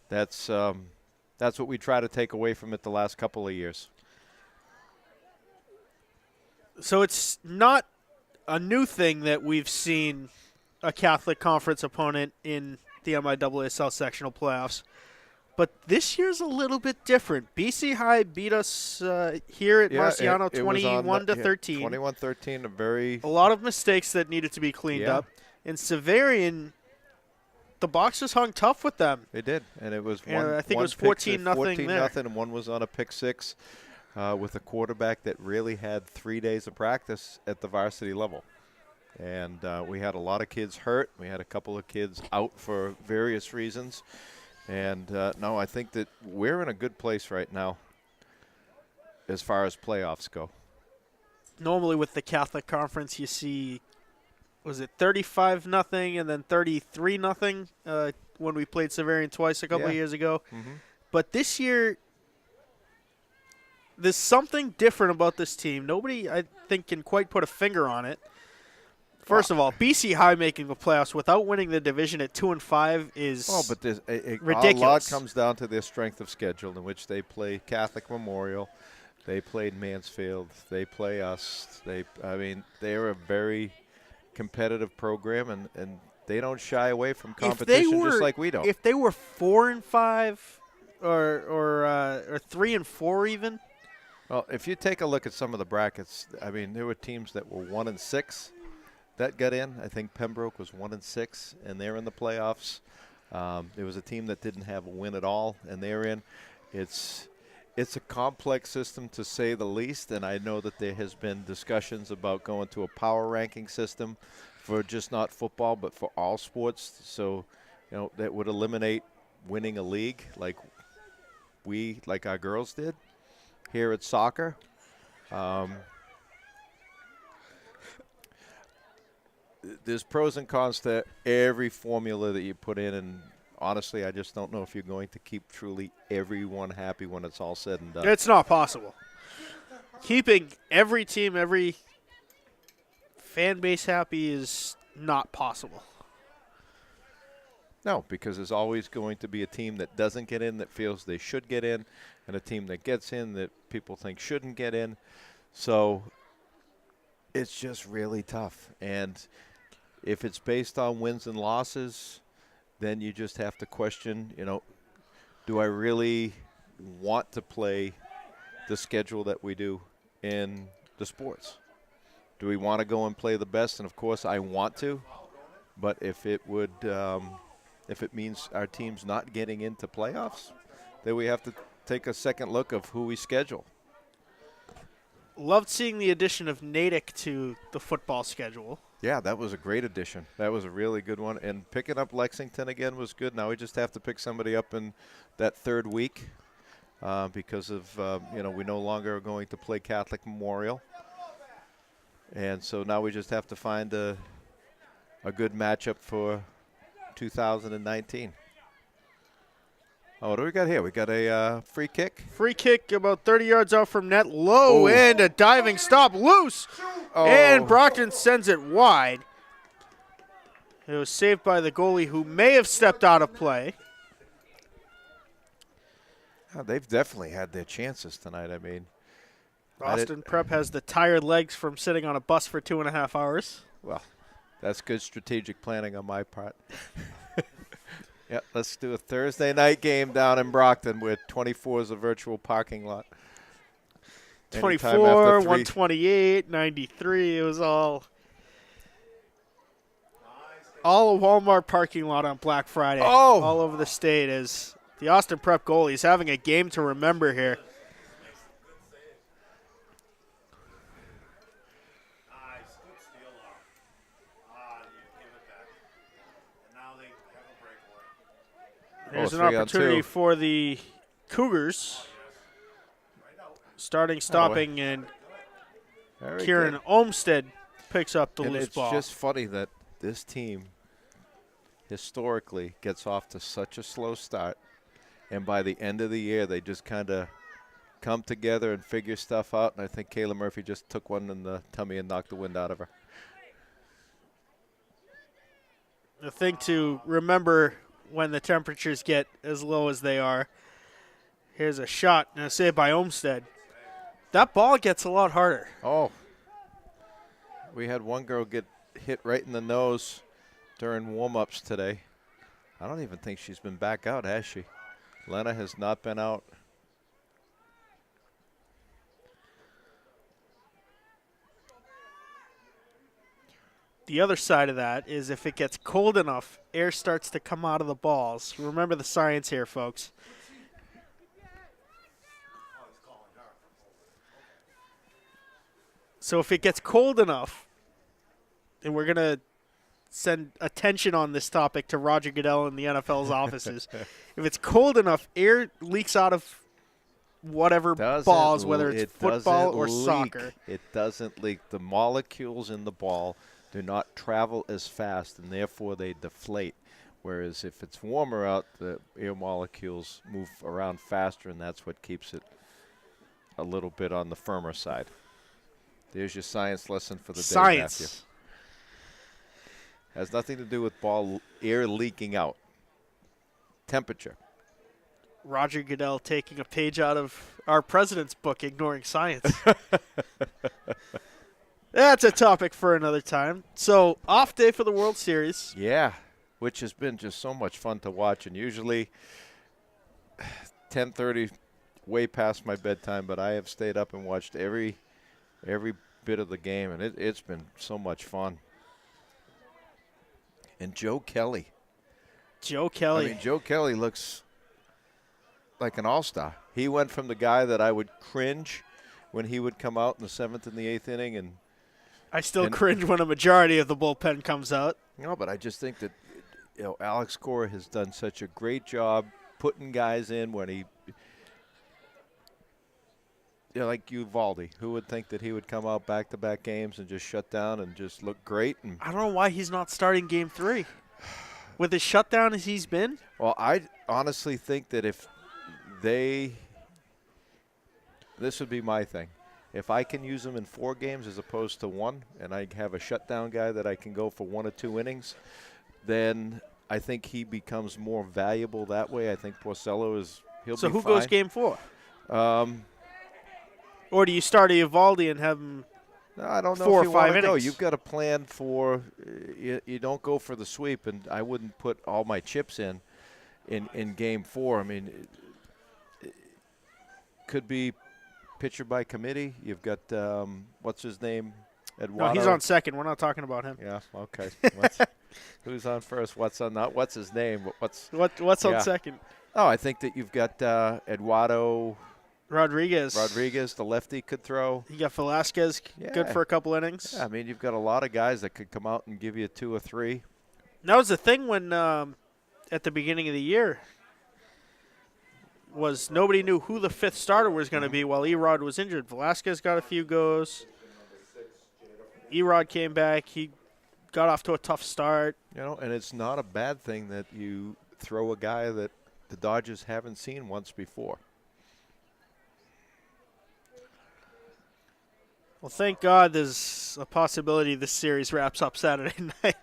that's what we try to take away from it the last couple of years. So it's not a new thing that we've seen a Catholic Conference opponent in the MIAA South Sectional Playoffs. But this year's a little bit different. BC High beat us here at Marciano 21-13. 21-13, a lot of mistakes that needed to be cleaned up. And Severian, the Boxers hung tough with them. They did, and it was I think it was 14-0 there. 14-0, and one was on a pick six with a quarterback that really had 3 days of practice at the varsity level. And we had a lot of kids hurt. We had a couple of kids out for various reasons. And, no, I think that we're in a good place right now as far as playoffs go. Normally with the Catholic Conference, you see, was it 35-0 and then 33-0 when we played Severian twice a couple of years ago. Mm-hmm. But this year, there's something different about this team. Nobody, I think, can quite put a finger on it. First of all, BC High making the playoffs without winning the division at 2-5 is ridiculous. A lot comes down to their strength of schedule, in which they play Catholic Memorial, they played Mansfield, they play us. They're a very competitive program, and they don't shy away from competition just like we don't. If they were 4-5 or 3-4 even. Well, if you take a look at some of the brackets, there were teams that were 1-6. That got in. I think Pembroke was 1-6, and they're in the playoffs. There was a team that didn't have a win at all, and they're in. It's a complex system, to say the least, and I know that there has been discussions about going to a power ranking system for just not football, but for all sports. So, that would eliminate winning a league like our girls did here at soccer. There's pros and cons to every formula that you put in, and honestly, I just don't know if you're going to keep truly everyone happy when it's all said and done. It's not possible. Keeping every team, every fan base happy is not possible. No, because there's always going to be a team that doesn't get in that feels they should get in, and a team that gets in that people think shouldn't get in. So it's just really tough. And if it's based on wins and losses, then you just have to question, do I really want to play the schedule that we do in the sports? Do we want to go and play the best? And, of course, I want to. But if it means our team's not getting into playoffs, then we have to take a second look of who we schedule. Loved seeing the addition of Natick to the football schedule. Yeah, that was a great addition. That was a really good one. And picking up Lexington again was good. Now we just have to pick somebody up in that third week because of, we no longer are going to play Catholic Memorial. And so now we just have to find a good matchup for 2019. Oh, what do we got here? We got a free kick. Free kick about 30 yards out from net. Low and a diving stop. Loose. And Brockton sends it wide. It was saved by the goalie, who may have stepped out of play. They've definitely had their chances tonight. Austin Prep has the tired legs from sitting on a bus for 2.5 hours. Well, that's good strategic planning on my part. Yeah, let's do a Thursday night game down in Brockton where 24 is a virtual parking lot. 24, 128, 93. It was all a Walmart parking lot on Black Friday. All over the state, as the Austin Prep goalie is having a game to remember here. There's an opportunity for the Cougars. Starting, stopping, and Very Kieran good. Olmsted picks up the And loose it's ball. just funny that this team historically gets off to such a slow start, and by the end of the year, they just kind of come together and figure stuff out. And I think Kayla Murphy just took one in the tummy and knocked the wind out of her. The thing to remember when the temperatures get as low as they are. Here's a shot, and I say it by Olmsted. That ball gets a lot harder. Oh. We had one girl get hit right in the nose during warm-ups today. I don't even think she's been back out, has she? Lena has not been out. The other side of that is if it gets cold enough, air starts to come out of the balls. Remember the science here, folks. So if it gets cold enough, and we're going to send attention on this topic to Roger Goodell in the NFL's offices. If it's cold enough, air leaks out of whatever balls, whether it's football or soccer. It doesn't leak. The molecules in the ball do not travel as fast, and therefore they deflate. Whereas if it's warmer out, the air molecules move around faster, and that's what keeps it a little bit on the firmer side. There's your science lesson for the day, Matthew. Has nothing to do with ball air leaking out. Temperature. Roger Goodell taking a page out of our president's book, ignoring science. That's a topic for another time. So, off day for the World Series. Yeah, which has been just so much fun to watch. And usually 10:30, way past my bedtime, but I have stayed up and watched every bit of the game, and it's been so much fun. And Joe Kelly. Joe Kelly. I mean, Joe Kelly looks like an all-star. He went from the guy that I would cringe when he would come out in the 7th and the 8th inning. And I still cringe when a majority of the bullpen comes out. No, but I just think that Alex Cora has done such a great job putting guys in when he like Uvalde. Who would think that he would come out back-to-back games and just shut down and just look great? And I don't know why he's not starting Game 3. With as shutdown as he's been? Well, I honestly think that if this would be my thing. If I can use him in 4 games as opposed to 1, and I have a shutdown guy that I can go for 1 or 2 innings, then I think he becomes more valuable that way. I think Porcello he'll be fine. So who goes Game 4? Or do you start Eovaldi and have him No, I don't know 4 if or you 5 want to go. innings? You've got a plan for you don't go for the sweep, and I wouldn't put all my chips in Game 4. I mean, it could be pitcher by committee. You've got what's his name? Eduardo. No, he's on second. We're not talking about him. Yeah. Okay. Who's on first? What's on? Not what's his name? But what's on second? Oh, I think that you've got Eduardo Rodriguez, the lefty, could throw. You got Velasquez, good for a couple innings. Yeah, I mean, you've got a lot of guys that could come out and give you 2 or 3. That was the thing when at the beginning of the year was nobody knew who the 5th starter was going to be while Erod was injured. Velasquez got a few goes. Erod came back. He got off to a tough start. And it's not a bad thing that you throw a guy that the Dodgers haven't seen once before. Well, thank God there's a possibility this series wraps up Saturday night.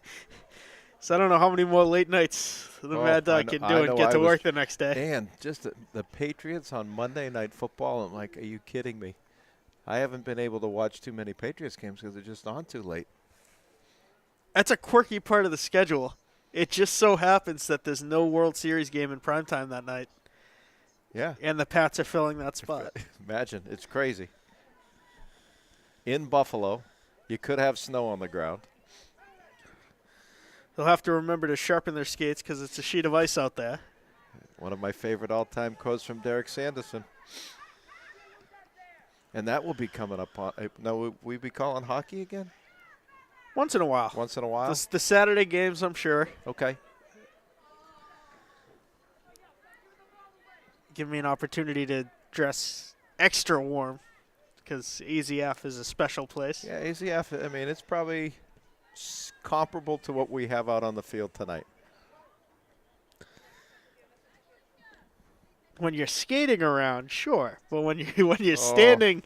So I don't know how many more late nights the Mad Dog can do and get to work the next day. And just the Patriots on Monday Night Football, I'm like, are you kidding me? I haven't been able to watch too many Patriots games because they're just on too late. That's a quirky part of the schedule. It just so happens that there's no World Series game in primetime that night. Yeah. And the Pats are filling that spot. Imagine. It's crazy. In Buffalo, you could have snow on the ground. They'll have to remember to sharpen their skates because it's a sheet of ice out there. One of my favorite all-time quotes from Derek Sanderson. And that will be coming up on. No, we be calling hockey again? Once in a while. Once in a while? The Saturday games, I'm sure. Okay. Give me an opportunity to dress extra warm. because AZF is a special place. Yeah, AZF, I mean, it's probably comparable to what we have out on the field tonight. When you're skating around, sure, but when you're standing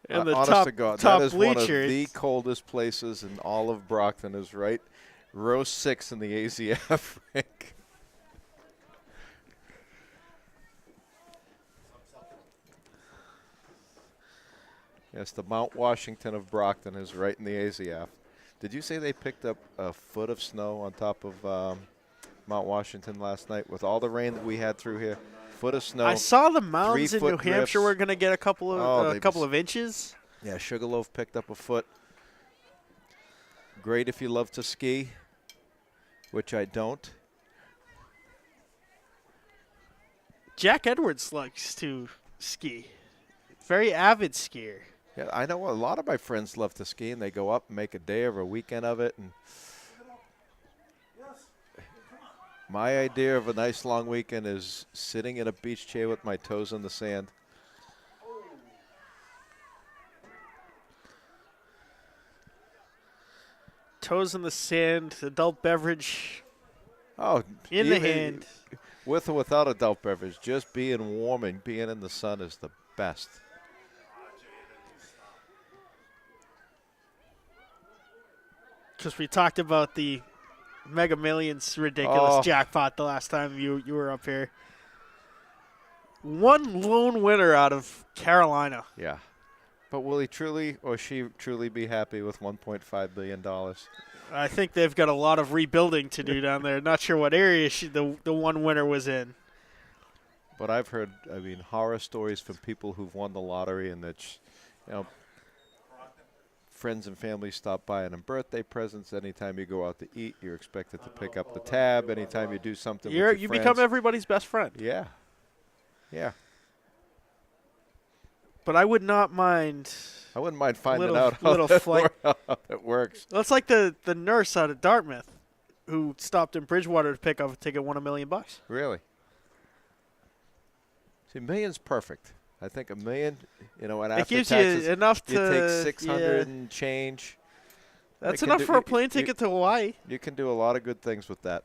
in the honest top to God, top that is bleachers, one of the coldest places in all of Brockton. Is right, row 6 in the AZF rink. Yes, the Mount Washington of Brockton is right in the AZF. Did you say they picked up a foot of snow on top of Mount Washington last night with all the rain that we had through here? Foot of snow. I saw the mountains in 3 New foot Hampshire drifts. were going to get a couple of inches. Yeah, Sugarloaf picked up a foot. Great if you love to ski, which I don't. Jack Edwards likes to ski. Very avid skier. Yeah, I know a lot of my friends love to ski, and they go up and make a day or a weekend of it. And my idea of a nice long weekend is sitting in a beach chair with my toes in the sand. Toes in the sand, adult beverage Oh, in the even hand. with or without adult beverage, just being warm and being in the sun is the best. Because we talked about the Mega Millions ridiculous jackpot the last time you were up here. One lone winner out of Carolina. Yeah. But will he truly or she truly be happy with $1.5 billion? I think they've got a lot of rebuilding to do down there. Not sure what area the one winner was in. But I've heard, I mean, horror stories from people who've won the lottery and that, friends and family stop buying them birthday presents. Anytime you go out to eat, you're expected to pick up the tab. Anytime you do something with your You friends. become everybody's best friend. Yeah. Yeah. But I would not mind. I wouldn't mind finding little, out how little that flight. it works. That's like the nurse out of Dartmouth who stopped in Bridgewater to pick up a ticket, won $1 million. Really? See, million's perfect. I think $1 million, and after gives taxes, you enough you to take 600 and change. That's It can enough do- for a you- plane ticket to Hawaii. You can do a lot of good things with that.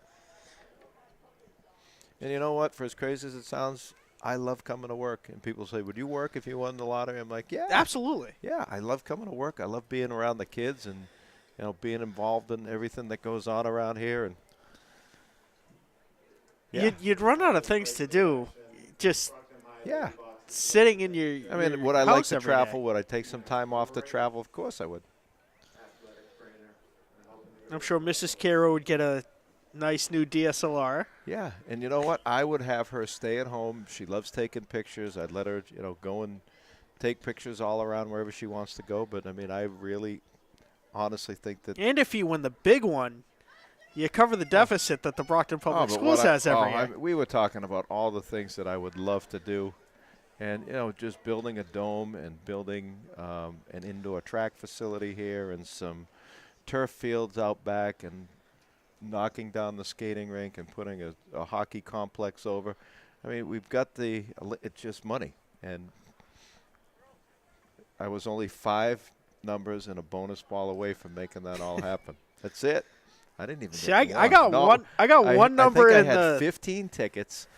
And you know what? For as crazy as it sounds, I love coming to work. And people say, would you work if you won the lottery? I'm like, yeah. Absolutely. Yeah, I love coming to work. I love being around the kids and, being involved in everything that goes on around here. And yeah. You'd run out of things to do. Just sitting in your I mean, your would I like house to every travel? day. Would I take some time off to travel? Of course I would. I'm sure Mrs. Caro would get a nice new DSLR. Yeah, and you know what? I would have her stay at home. She loves taking pictures. I'd let her, go and take pictures all around wherever she wants to go. But, I mean, I really honestly think that. And if you win the big one, you cover the deficit that the Brockton Public but Schools what has every year. we were talking about all the things that I would love to do. And, just building a dome and building an indoor track facility here and some turf fields out back and knocking down the skating rink and putting a hockey complex over. I mean, we've got it's just money. And I was only 5 numbers and a bonus ball away from making that all happen. That's it. I didn't even See, get I got No, one. I got one number I in think I had the. 15 tickets,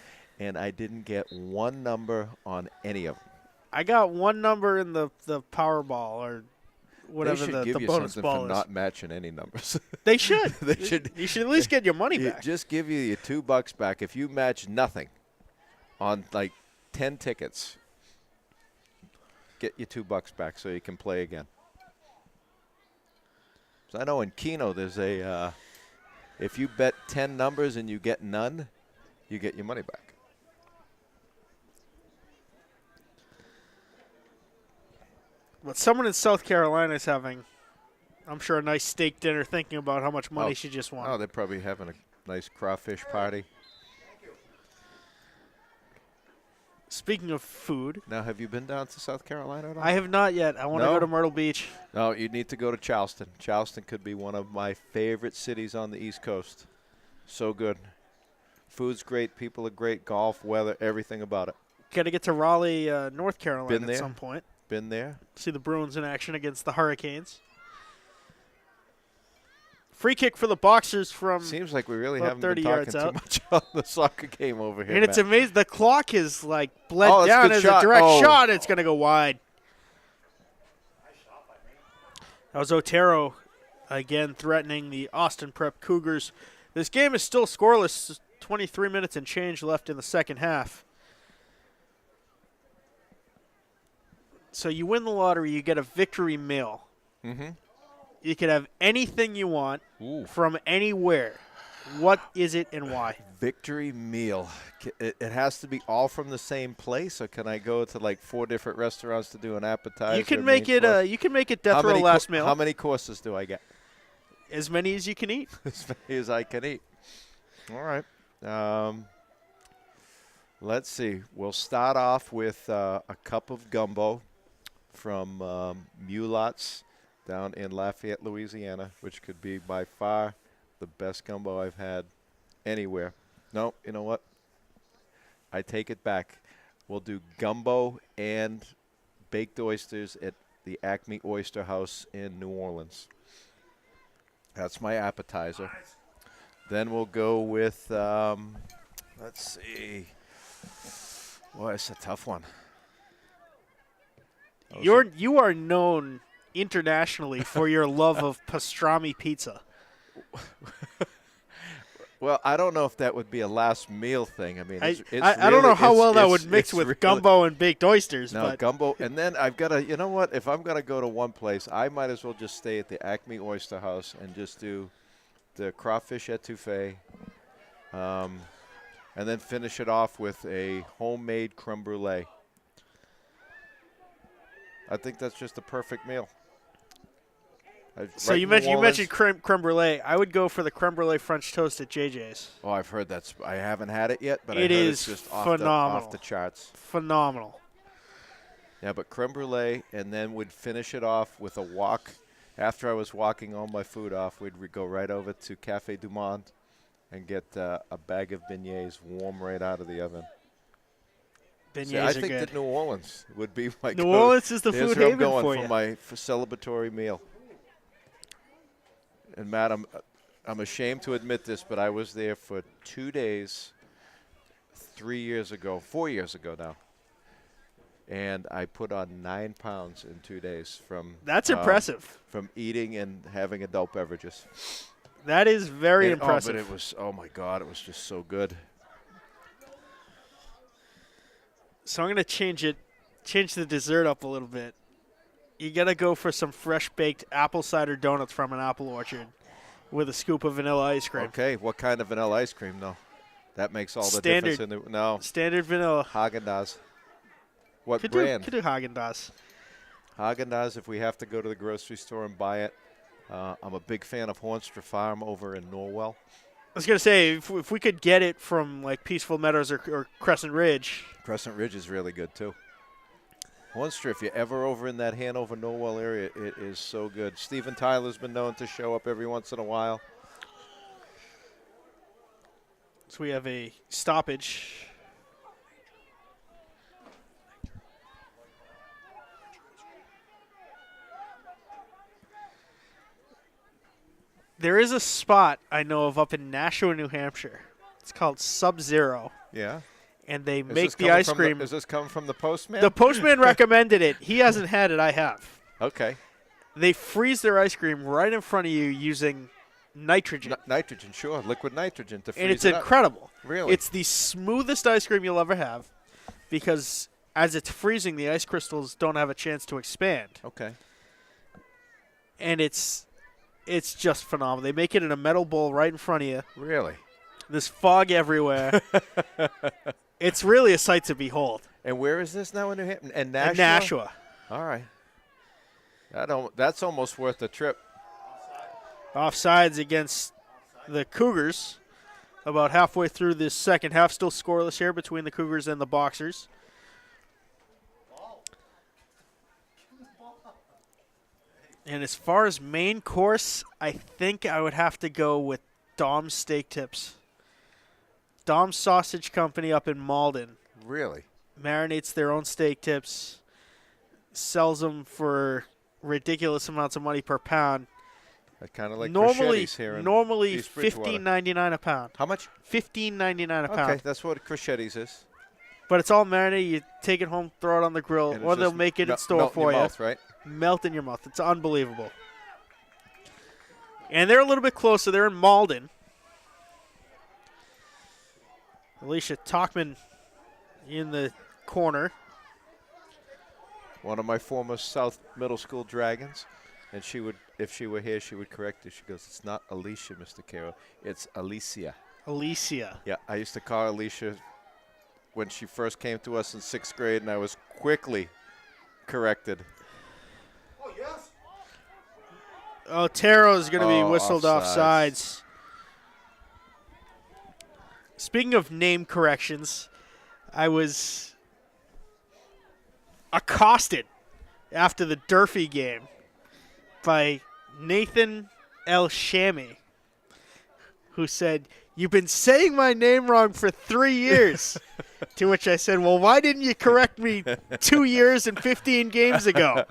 and I didn't get one number on any of them. I got one number in the Powerball or whatever they should the give you bonus something ball for is. not matching any numbers. They should. They should. You should at least get your money back. Just give you your $2 back if you match nothing on like 10 tickets. Get your $2 back so you can play again. So I know in Keno there's a if you bet 10 numbers and you get none, you get your money back. But someone in South Carolina is having, I'm sure, a nice steak dinner thinking about how much money she just won. Oh, they're probably having a nice crawfish party. Speaking of food. Now, have you been down to South Carolina at all? I have not yet. I want to No? go to Myrtle Beach. No, you need to go to Charleston. Charleston could be one of my favorite cities on the East Coast. So good. Food's great. People are great. Golf, weather, everything about it. Got to get to Raleigh, North Carolina Been there. at some point. been there. See the Bruins in action against the Hurricanes. Free kick for the Boxers from Seems like we really about haven't 30 been talking yards too out. much on the soccer game over here. And it's Matt. amazing. The clock is like bled Oh, that's a down good as shot. a direct Oh. shot. It's going to go wide. That was Otero again threatening the Austin Prep Cougars. This game is still scoreless. 23 minutes and change left in the second half. So you win the lottery, you get a victory meal. Mm-hmm. You could have anything you want from anywhere. What is it and why? Victory meal. It has to be all from the same place, or can I go to like 4 different restaurants to do an appetizer? You can make it. You can make it death row last meal. How many courses do I get? As many as you can eat. As many as I can eat. All right. Let's see. We'll start off with a cup of gumbo from Mulat's down in Lafayette, Louisiana, which could be by far the best gumbo I've had anywhere. No, you know what? I take it back. We'll do gumbo and baked oysters at the Acme Oyster House in New Orleans. That's my appetizer. Then we'll go with, let's see. Boy, it's a tough one. You are known internationally for your love of pastrami pizza. Well, I don't know if that would be a last meal thing. I mean, I don't know how well that would mix with gumbo and baked oysters. No, but gumbo. And then I've got to, you know what? If I'm going to go to one place, I might as well just stay at the Acme Oyster House and just do the crawfish etouffee, and then finish it off with a homemade creme brulee. I think that's just a perfect meal. So you mentioned creme brulee. I would go for the creme brulee French toast at JJ's. Oh, I've heard that's. I haven't had it yet, but it I heard is it's just phenomenal. off the charts. Phenomenal. Yeah, but creme brulee, and then would finish it off with a walk. After I was walking all my food off, we'd go right over to Café du Monde and get a bag of beignets warm right out of the oven. Beignets See, I are think good. that New Orleans would be my New Orleans is the There's food where I'm haven going for you. my celebratory meal. And Matt, I'm ashamed to admit this, but I was there for 2 days 4 years ago now. And I put on 9 pounds in 2 days from That's impressive. From eating and having adult beverages. That is very impressive. Oh, but it was, oh my God, it was just so good. So I'm going to change the dessert up a little bit. You got to go for some fresh baked apple cider donuts from an apple orchard with a scoop of vanilla ice cream. Okay, what kind of vanilla ice cream though? That makes all the Standard. difference in the no. Standard vanilla. Haagen-Dazs. What Could brand? do Haagen-Dazs. Haagen-Dazs, if we have to go to the grocery store and buy it. I'm a big fan of Hornstra Farm over in Norwell. I was going to say, if we could get it from like Peaceful Meadows or Crescent Ridge. Crescent Ridge is really good too. Hornstra, if you're ever over in that Hanover, Norwell area, it is so good. Steven Tyler's been known to show up every once in a while. So we have a stoppage. There is a spot I know of up in Nashua, New Hampshire. It's called Sub-Zero. Yeah. And they make the ice cream. Is this coming from the postman? The postman recommended it. He hasn't had it. I have. Okay. They freeze their ice cream right in front of you using nitrogen. Nitrogen, sure. Liquid nitrogen to freeze And it's it up. incredible. Really? It's the smoothest ice cream you'll ever have because as it's freezing, the ice crystals don't have a chance to expand. Okay. And it's just phenomenal. They make it in a metal bowl right in front of you. Really? There's fog everywhere. It's really a sight to behold. And where is this now in New Hampshire? And Nashua? In Nashua. All right. That's almost worth the trip. Offsides against the Cougars. About halfway through this second half. Still scoreless here between the Cougars and the Boxers. And as far as main course, I think I would have to go with Dom's Steak Tips. Dom's Sausage Company up in Malden. Really? Marinates their own steak tips. sells them for ridiculous amounts of money per pound. Kind of like normally crochettes here in normally East Bridgewater. $15.99 a pound. How much? $15.99 a pound. Okay, that's what crochettes is. But it's all marinated. You take it home, throw it on the grill, And or it's they'll just make it in melt store in for your you. mouth, right? Melt in your mouth. It's unbelievable. And they're a little bit closer. They're in Malden. Alicia Talkman in the corner. One of my former South Middle School Dragons. And she would, if she were here, she would correct it. She goes, "It's not Alicia, Mr. Caro. It's Alicia." Alicia. Yeah, I used to call Alicia when she first came to us in 6th grade, and I was quickly corrected. Oh, Taro's going to be whistled offsides. offsides. Speaking of name corrections, I was accosted after the Durfee game by Nathan El Shami, who said, "You've been saying my name wrong for 3 years." To which I said, "Well, why didn't you correct me 2 years and 15 games ago?"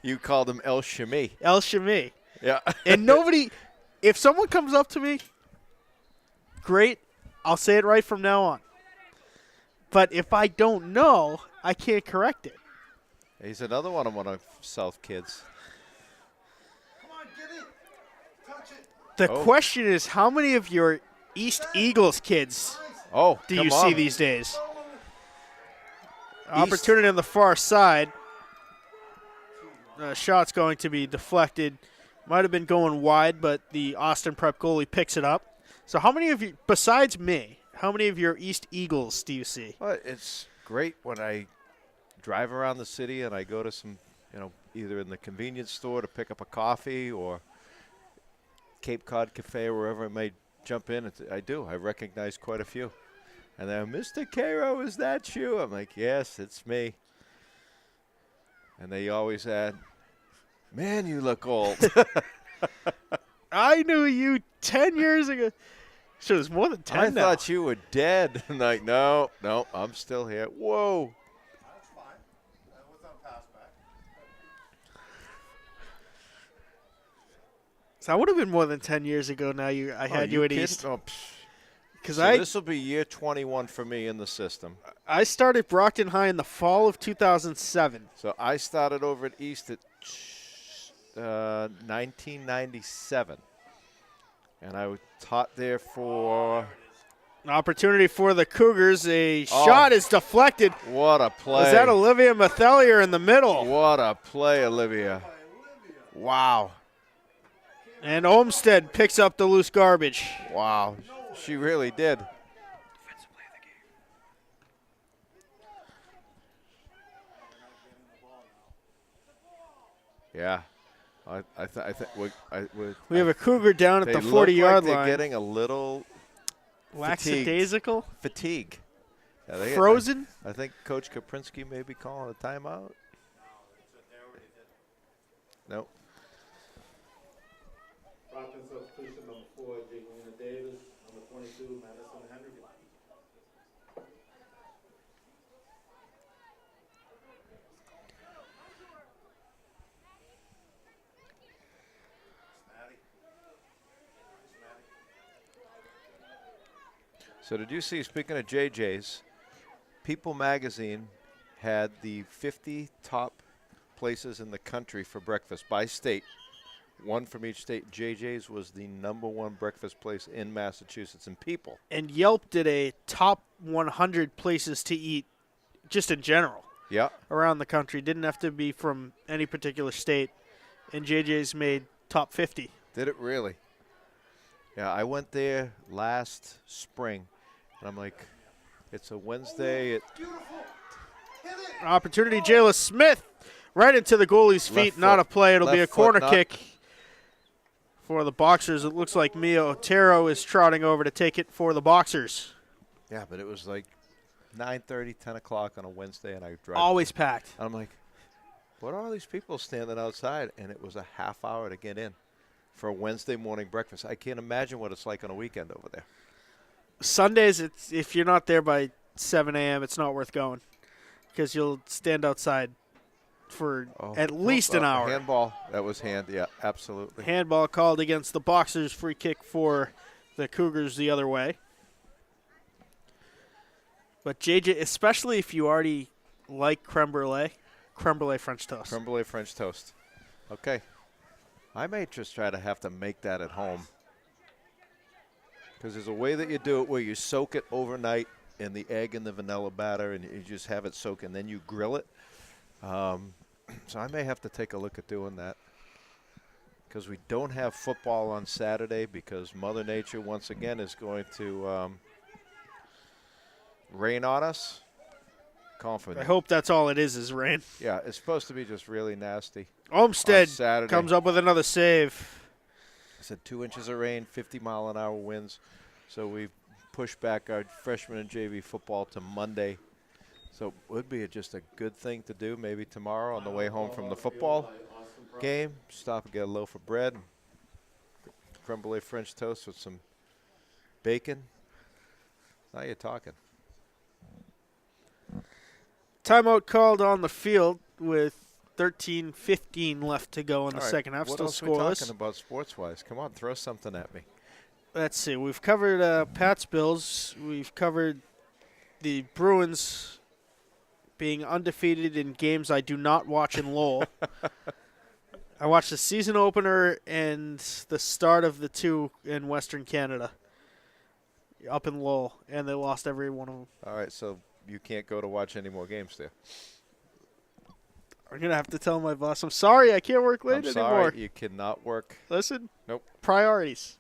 You called him El Shami. El Shami. Yeah. And nobody, if someone comes up to me, great, I'll say it right from now on. But if I don't know, I can't correct it. He's another one of our South kids. The question is, how many of your East Eagles kids do you see these days? Opportunity on the far side. Shot's going to be deflected. Might have been going wide, but the Austin Prep goalie picks it up. So how many of you, besides me, how many of your East Eagles do you see? Well, it's great when I drive around the city and I go to some, either in the convenience store to pick up a coffee or Cape Cod Cafe or wherever I may jump in. I do. I recognize quite a few. And then, "Mr. Caro, is that you?" I'm like, "Yes, it's me." And they always add, "Man, you look old." I knew you 10 years ago. So it was more than 10 I now. thought you were dead. I'm like, no, I'm still here. Whoa. So that would have been more than 10 years ago now. I had you at kidding? East. Oh, Because so this will be year 21 for me in the system. I started Brockton High in the fall of 2007. So I started over at East at 1997. And I taught there for... An opportunity for the Cougars. A shot is deflected. What a play. Was that Olivia Mathelier in the middle? What a play, Olivia. Wow. And Olmsted picks up the loose garbage. Wow. She really did. Yeah. We have a Cougar down at the 40-yard line. They're getting a little lackadaisical? Fatigue. Yeah, Frozen? I think Coach Kaprinsky may be calling a timeout. Nope. Brockton substitution number 4, Jacqueline Davis. Number 22, Madison Henry. So did you see, speaking of JJ's, People Magazine had the 50 top places in the country for breakfast by state. One from each state. JJ's was the #1 breakfast place in Massachusetts. And People. And Yelp did a top 100 places to eat just in general. Yeah. Around the country. Didn't have to be from any particular state. And JJ's made top 50. Did it really? Yeah, I went there last spring. And I'm like, it's a Wednesday. Opportunity, Jayla Smith right into the goalie's feet. Not a play. It'll be a corner kick for the Boxers. It looks like Mia Otero is trotting over to take it for the Boxers. Yeah, but it was like 9:30, 10 o'clock on a Wednesday, and I drive. Always packed. I'm like, what are all these people standing outside? And it was a half hour to get in for a Wednesday morning breakfast. I can't imagine what it's like on a weekend over there. Sundays, if you're not there by 7 a.m., it's not worth going because you'll stand outside for at least an hour. Handball. That was yeah, absolutely. Handball called against the Boxers, free kick for the Cougars the other way. But JJ, especially if you already like creme brulee French toast. Creme brulee French toast. Okay. I may just try to have to make that at home. Because there's a way that you do it where you soak it overnight in the egg and the vanilla batter, and you just have it soak, and then you grill it. So I may have to take a look at doing that. Because we don't have football on Saturday because Mother Nature, once again, is going to rain on us. Confident. I hope that's all it is rain. Yeah, it's supposed to be just really nasty. Olmsted comes up with another save. I said 2 inches of rain, 50-mile-an-hour winds. So we've pushed back our freshman and JV football to Monday. So it would be just a good thing to do maybe tomorrow on the way home from the football game. Stop and get a loaf of bread, creme brulee French toast with some bacon. Now you're talking. Timeout called on the field with 13:15 left to go in the second half. What Still else are we scoreless. talking about sports-wise? Come on, throw something at me. Let's see. We've covered Pats Bills. We've covered the Bruins being undefeated in games I do not watch in Lowell. I watched the season opener and the start of the two in Western Canada up in Lowell, and they lost every one of them. All right, so you can't go to watch any more games there. I'm going to have to tell my boss, I'm sorry, I can't work late anymore. I'm sorry, you cannot work. Listen. Nope. Priorities.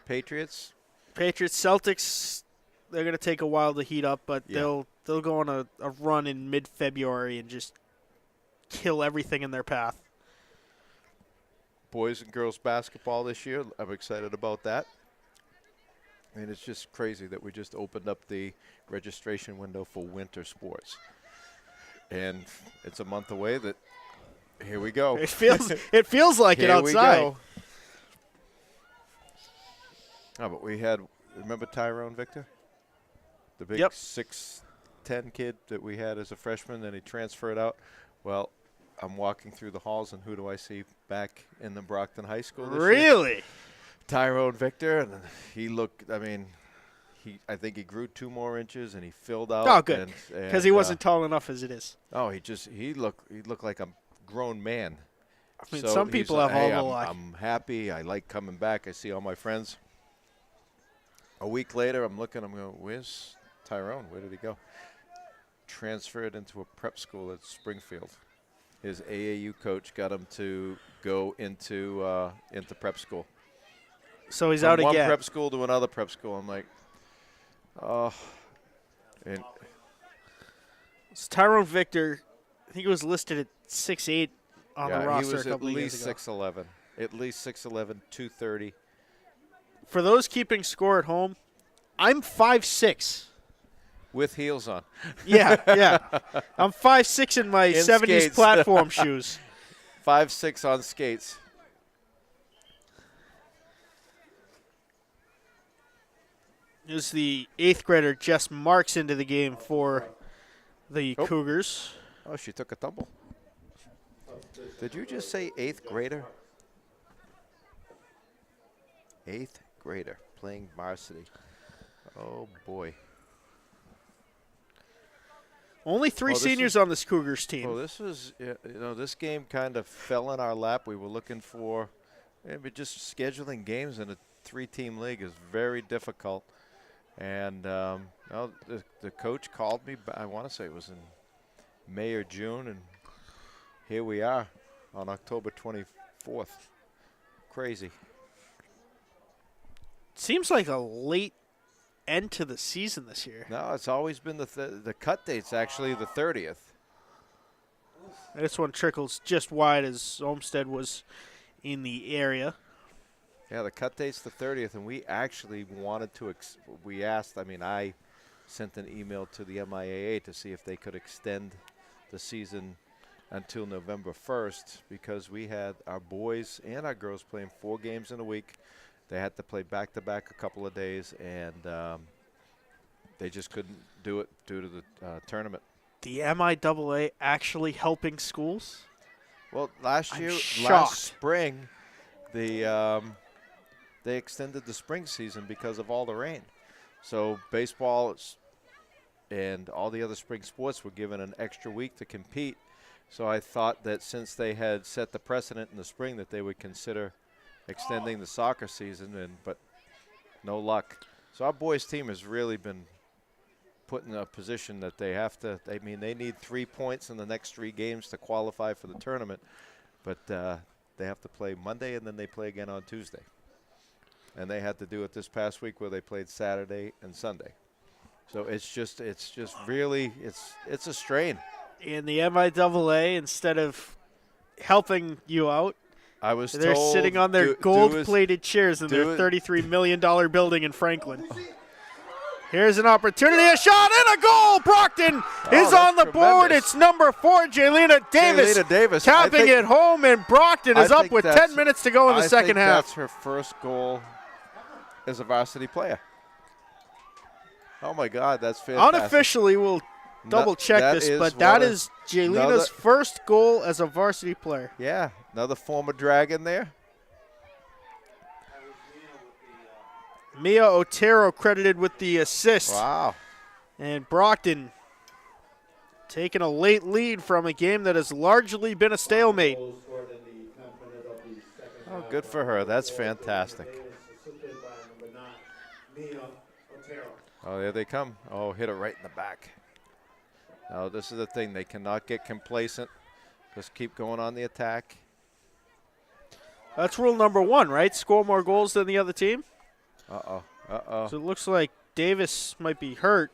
Patriots, Celtics, they're going to take a while to heat up, but they'll go on a run in mid-February and just kill everything in their path. Boys and girls basketball this year, I'm excited about that. And it's just crazy that we just opened up the registration window for winter sports. And it's a month away that here we go. It feels like it outside. Here we go. Oh, but we had, remember Tyrone Victor? The big 6'10" kid that we had as a freshman, and he transferred out. Well, I'm walking through the halls, and who do I see back in the Brockton High School this year? Really? Tyrone Victor, and he looked, I think he grew 2 more inches, and he filled out. Oh, good, because he wasn't tall enough as it is. Oh, he looked like a grown man. I mean, some people have all the luck. I'm happy. I like coming back. I see all my friends. A week later, I'm going, where's Tyrone? Where did he go? Transferred into a prep school at Springfield. His AAU coach got him to go into prep school. So he's From out again. One prep school to another prep school. I'm like, oh. And it's Tyrone Victor, I think he was listed at 6'8" on the roster a couple of years ago. He was at least 6'11", 230. For those keeping score at home, I'm 5'6". With heels on. Yeah. I'm 5'6" in my 70s skates. platform shoes. 5'6" on skates. As the 8th grader Jess Marks into the game for the Cougars. Oh, she took a tumble. Did you just say 8th grader? 8th grader playing varsity. Oh, boy. Only 3 seniors on this Cougars team. Well, this was, this game kind of fell in our lap. We were looking for, maybe just scheduling games in a 3-team league is very difficult. And the coach called me, I want to say it was in May or June, and here we are on October 24th. Crazy. Seems like a late end to the season this year. No, it's always been the cut date's actually the 30th. This one trickles just wide as Olmsted was in the area. Yeah, the cut date's the 30th, and we actually wanted to I sent an email to the MIAA to see if they could extend the season until November 1st because we had our boys and our girls playing 4 games in a week. They had to play back-to-back a couple of days, and they just couldn't do it due to the tournament. The MIAA actually helping schools? Well, last shocked. spring, they extended the spring season because of all the rain. So baseball and all the other spring sports were given an extra week to compete. So I thought that since they had set the precedent in the spring that they would consider extending the soccer season, but no luck. So our boys team has really been put in a position that they have to, they need 3 points in the next 3 games to qualify for the tournament, but they have to play Monday and then they play again on Tuesday. And they had to do it this past week where they played Saturday and Sunday. So it's just really, it's a strain. In the MIAA, instead of helping you out, they're told sitting on their gold-plated chairs in their $33 million building in Franklin. Here's an opportunity, a shot and a goal. Brockton is on the board. It's number 4, Jaylina Davis. Tapping it home, and Brockton is up with 10 minutes to go in the second half. That's her first goal as a varsity player. Oh my God, that's fantastic. Unofficially, we'll double-check this, but that is Jaylina's first goal as a varsity player. Yeah, another former Dragon there. Mia Otero credited with the assist. Wow. And Brockton taking a late lead from a game that has largely been a stalemate. Oh, good for her. That's fantastic. Oh, there they come. Oh, hit it right in the back. Now, this is the thing. They cannot get complacent. Just keep going on the attack. That's rule number 1, right? Score more goals than the other team? Uh-oh. Uh-oh. So it looks like Davis might be hurt.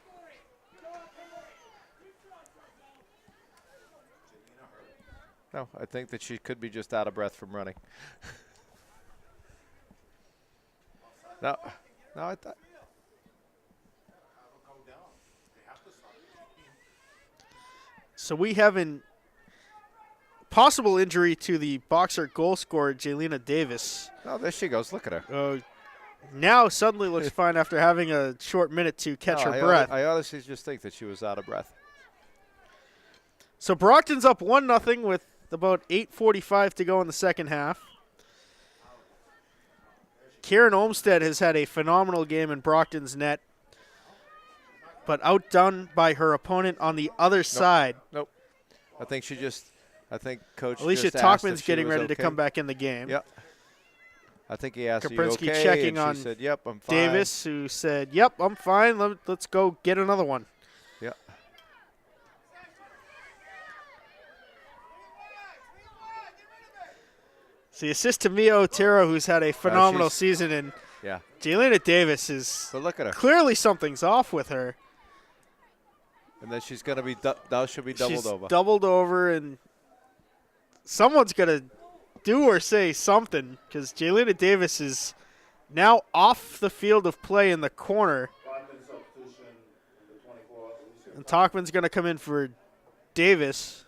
No, I think that she could be just out of breath from running. No, I thought. So we have a possible injury to the boxer goal scorer, Jaylina Davis. Oh, there she goes. Look at her. Now suddenly looks fine after having a short minute to catch her breath. I honestly just think that she was out of breath. So Brockton's up 1-0 with about 8:45 to go in the second half. Karen Olmstead has had a phenomenal game in Brockton's net, but outdone by her opponent on the other side. Nope. I think Coach Alicia just asked Talkman's if she getting was ready to okay. come back in the game. Yep. I think he asked, "Are you Kaprinsky okay?" checking and on she said, "Yep, I'm fine." Davis, who said, "Yep, I'm fine. Let's go get another one." Yep. It's the assist to Mia Otero, who's had a phenomenal season, and yeah. Jaylina Davis is. But look at her. Clearly, something's off with her. And then she's going to be now she'll be doubled over. Doubled over, and someone's going to do or say something, because Jaylina Davis is now off the field of play in the corner. And Talkman's going to come in for Davis.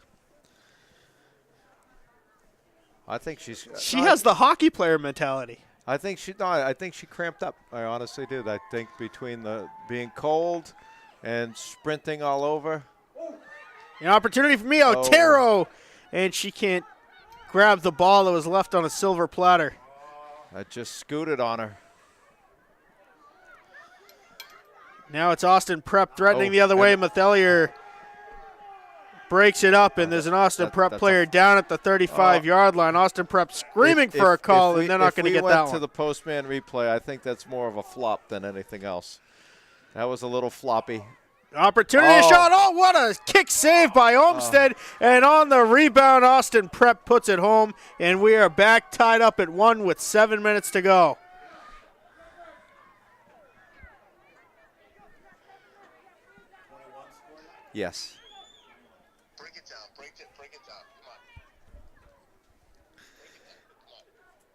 I think she's. She has the hockey player mentality. I think she cramped up. I honestly did. I think between the being cold and sprinting all over. An opportunity for Mia Otero, and she can't grab the ball that was left on a silver platter. I just scooted on her. Now it's Austin Prep threatening the other way. Mathelier breaks it up, and there's an Austin Prep player down at the 35-yard line. Austin Prep screaming for a call, and they're not going to get that one. If we went to the postman replay, I think that's more of a flop than anything else. That was a little floppy. Opportunity shot. Oh, what a kick save by Olmstead. And on the rebound, Austin Prep puts it home, and we are back tied up at 1 with 7 minutes to go. Yes.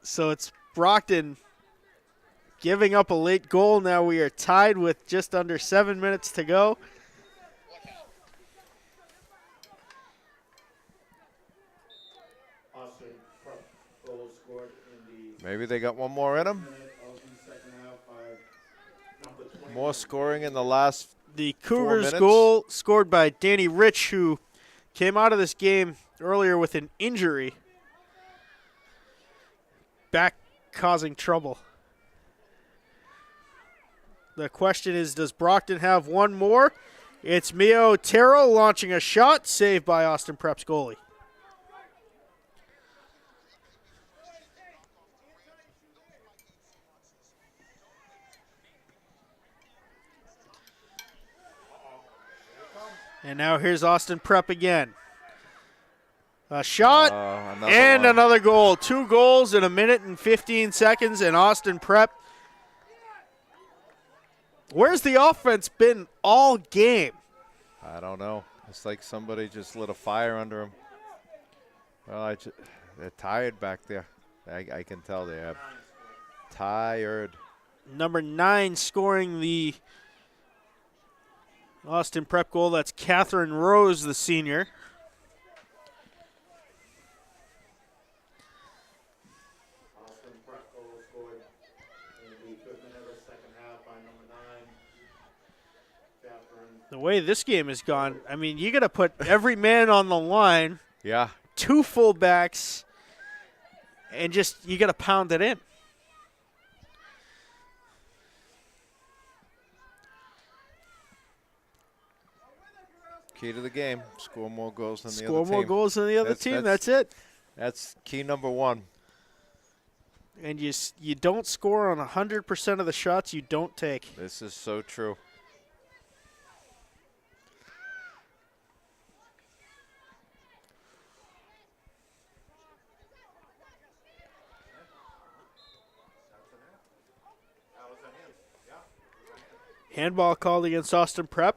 So it's Brockton giving up a late goal. Now we are tied with just under 7 minutes to go. Maybe they got one more in them. More scoring in the last The Cougars' goal scored by Danny Rich, who came out of this game earlier with an injury. Back causing trouble. The question is, does Brockton have one more? It's Mia Otero launching a shot, saved by Austin Prep's goalie. And now here's Austin Prep again. A shot and another goal. 2 goals in a minute and 15 seconds, and Austin Prep. Where's the offense been all game? I don't know. It's like somebody just lit a fire under them. Well, they're tired back there. I can tell they are tired. Number 9 scoring the Austin Prep goal. That's Catherine Rose, the senior. Austin Prep goal scored in the 5th minute of the second half by number 9, Catherine. The way this game has gone, I mean, you got to put every man on the line. Yeah. 2 fullbacks, and just you got to pound it in. Key to the game: score more goals than the other team. Score more goals than the other team. That's it. That's key number 1. And you don't score on 100% of the shots you don't take. This is so true. Handball called against Austin Prep.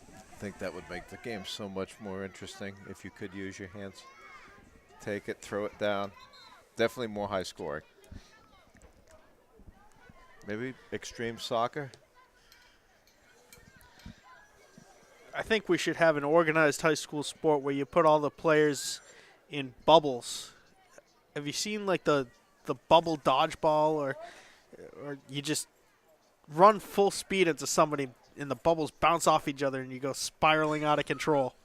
I think that would make the game so much more interesting if you could use your hands. Take it, throw it down. Definitely more high scoring. Maybe extreme soccer. I think we should have an organized high school sport where you put all the players in bubbles. Have you seen like the bubble dodgeball, or you just run full speed into somebody and the bubbles bounce off each other and you go spiraling out of control?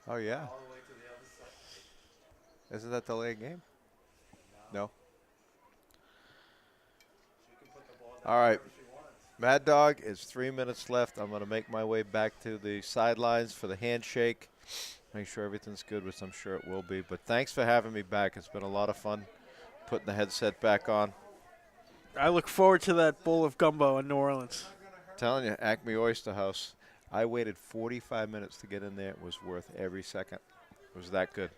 Oh, yeah. Isn't that the late game? No. All right. Mad Dog, it's 3 minutes left. I'm going to make my way back to the sidelines for the handshake. Make sure everything's good, which I'm sure it will be. But thanks for having me back. It's been a lot of fun putting the headset back on. I look forward to that bowl of gumbo in New Orleans. I'm telling you, Acme Oyster House. I waited 45 minutes to get in there. It was worth every second. It was that good.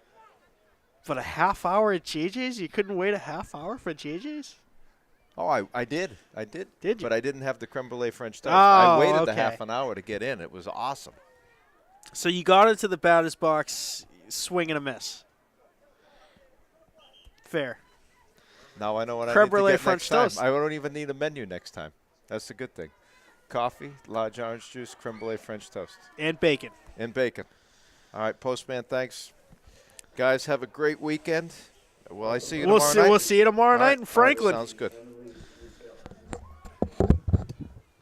But a half hour at JJ's? You couldn't wait a half hour for JJ's? Oh, I did. I did. Did you? But I didn't have the creme brulee French toast. Oh, I waited the okay. half an hour to get in. It was awesome. So you got into the batter's box, swing and a miss. Fair. Now I know what Creme I need to brulee get French next time. toast. I don't even need a menu next time. That's the good thing. Coffee, large orange juice, creme brulee French toast. And bacon. And bacon. All right, Postman, thanks. Guys, have a great weekend. Will I see you tomorrow night? We'll see you tomorrow night in Franklin. Sounds good.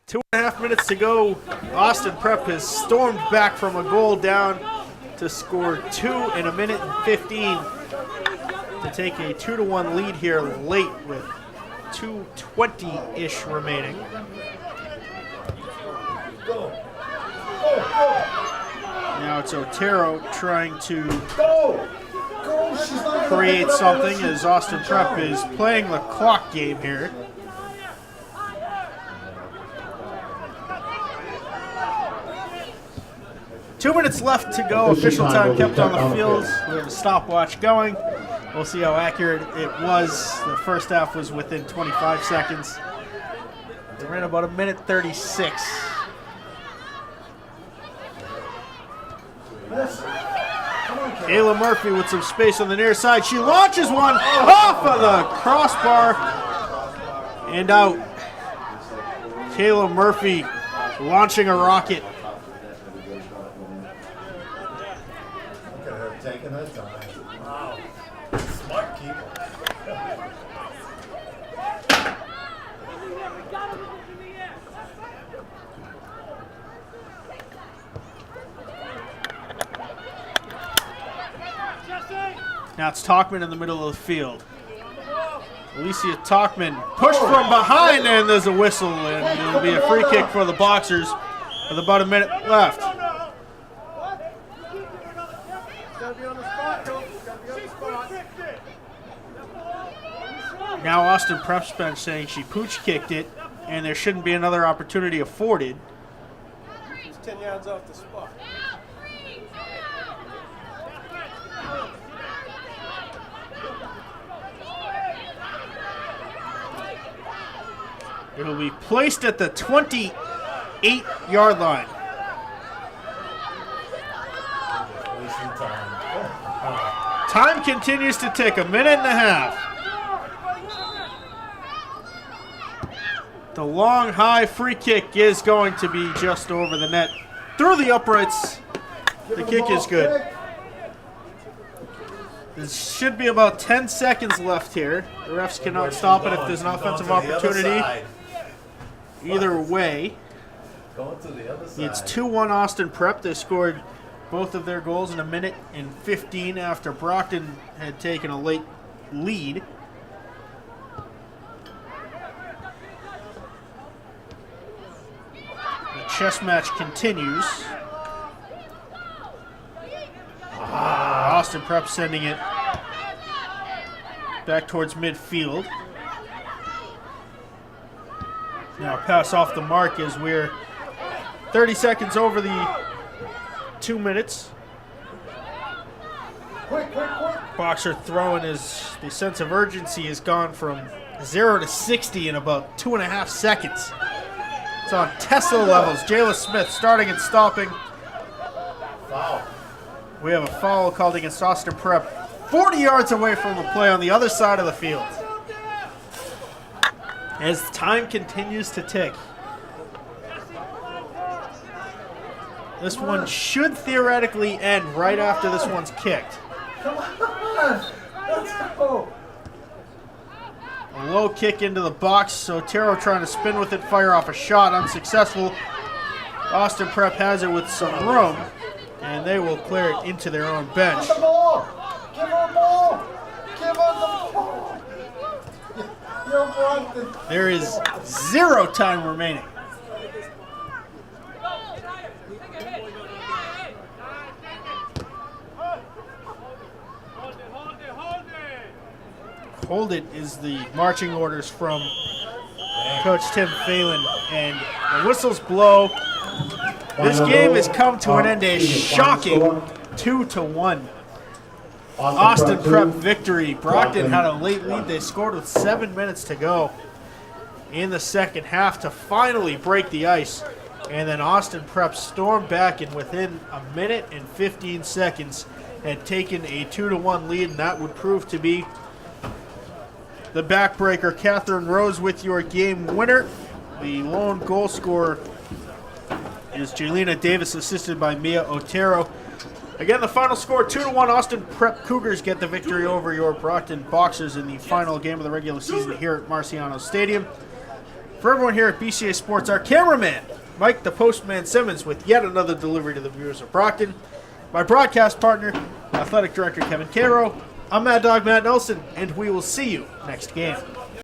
2.5 minutes to go. Austin Prep has stormed back from a goal down to score 2 in a minute and 15 to take a 2-1 lead here late with 2:20-ish remaining. Now it's Otero trying to create something as Austin Prep is playing the clock game here. Two minutes left to go. Official time kept on the field. We have a stopwatch going. We'll see how accurate it was. The first half was within 25 seconds. They ran about a minute 36. Kayla Murphy with some space on the near side. She launches one off of the crossbar and out. Kayla Murphy launching a rocket. Look at her taking her time. Wow. Smart keeper. Now it's Talkman in the middle of the field. Alicia Talkman pushed from behind, and there's a whistle, and it'll be a free kick for the Boxers with about a minute left. Now Austin Prep's bench saying she pooch kicked it, and there shouldn't be another opportunity afforded. It's 10 yards off the spot. It'll be placed at the 28-yard line. Time continues to tick, a minute and a half. The long, high free kick is going to be just over the net. Through the uprights, the kick is good. There should be about 10 seconds left here. The refs cannot stop it if there's an offensive opportunity. Either way, it's 2-1 Austin Prep. They scored both of their goals in a minute and 15 after Brockton had taken a late lead. The chess match continues. Austin Prep sending it back towards midfield. Now pass off the mark as we're 30 seconds over the 2 minutes. Boxer throwing the sense of urgency has gone from 0 to 60 in about 2.5 seconds. It's on Tesla levels. Jayla Smith starting and stopping. Foul. We have a foul called against Austin Prep 40 yards away from the play on the other side of the field. As time continues to tick. This one should theoretically end right after this one's kicked. Come on. Let's go. A low kick into the box. Otero trying to spin with it, fire off a shot, unsuccessful. Austin Prep has it with some room, and they will clear it into their own bench. Give her the ball. Give her the ball. Give her the ball. There is 0 time remaining. Hold it is the marching orders from Coach Tim Phelan, and the whistles blow. This game has come to an end, a shocking 2-1. Austin Prep victory. Brockton had a late lead. They scored with 7 minutes to go in the second half to finally break the ice. And then Austin Prep stormed back, and within a minute and 15 seconds had taken a 2-1 lead, and that would prove to be the backbreaker. Catherine Rose with your game winner. The lone goal scorer is Jelena Davis, assisted by Mia Otero. Again, the final score, 2-1. Austin Prep Cougars get the victory over your Brockton Boxers in the final game of the regular season here at Marciano Stadium. For everyone here at BCA Sports, our cameraman, Mike the Postman Simmons, with yet another delivery to the viewers of Brockton. My broadcast partner, Athletic Director Kevin Caro. I'm Mad Dog Matt Nelson, and we will see you next game.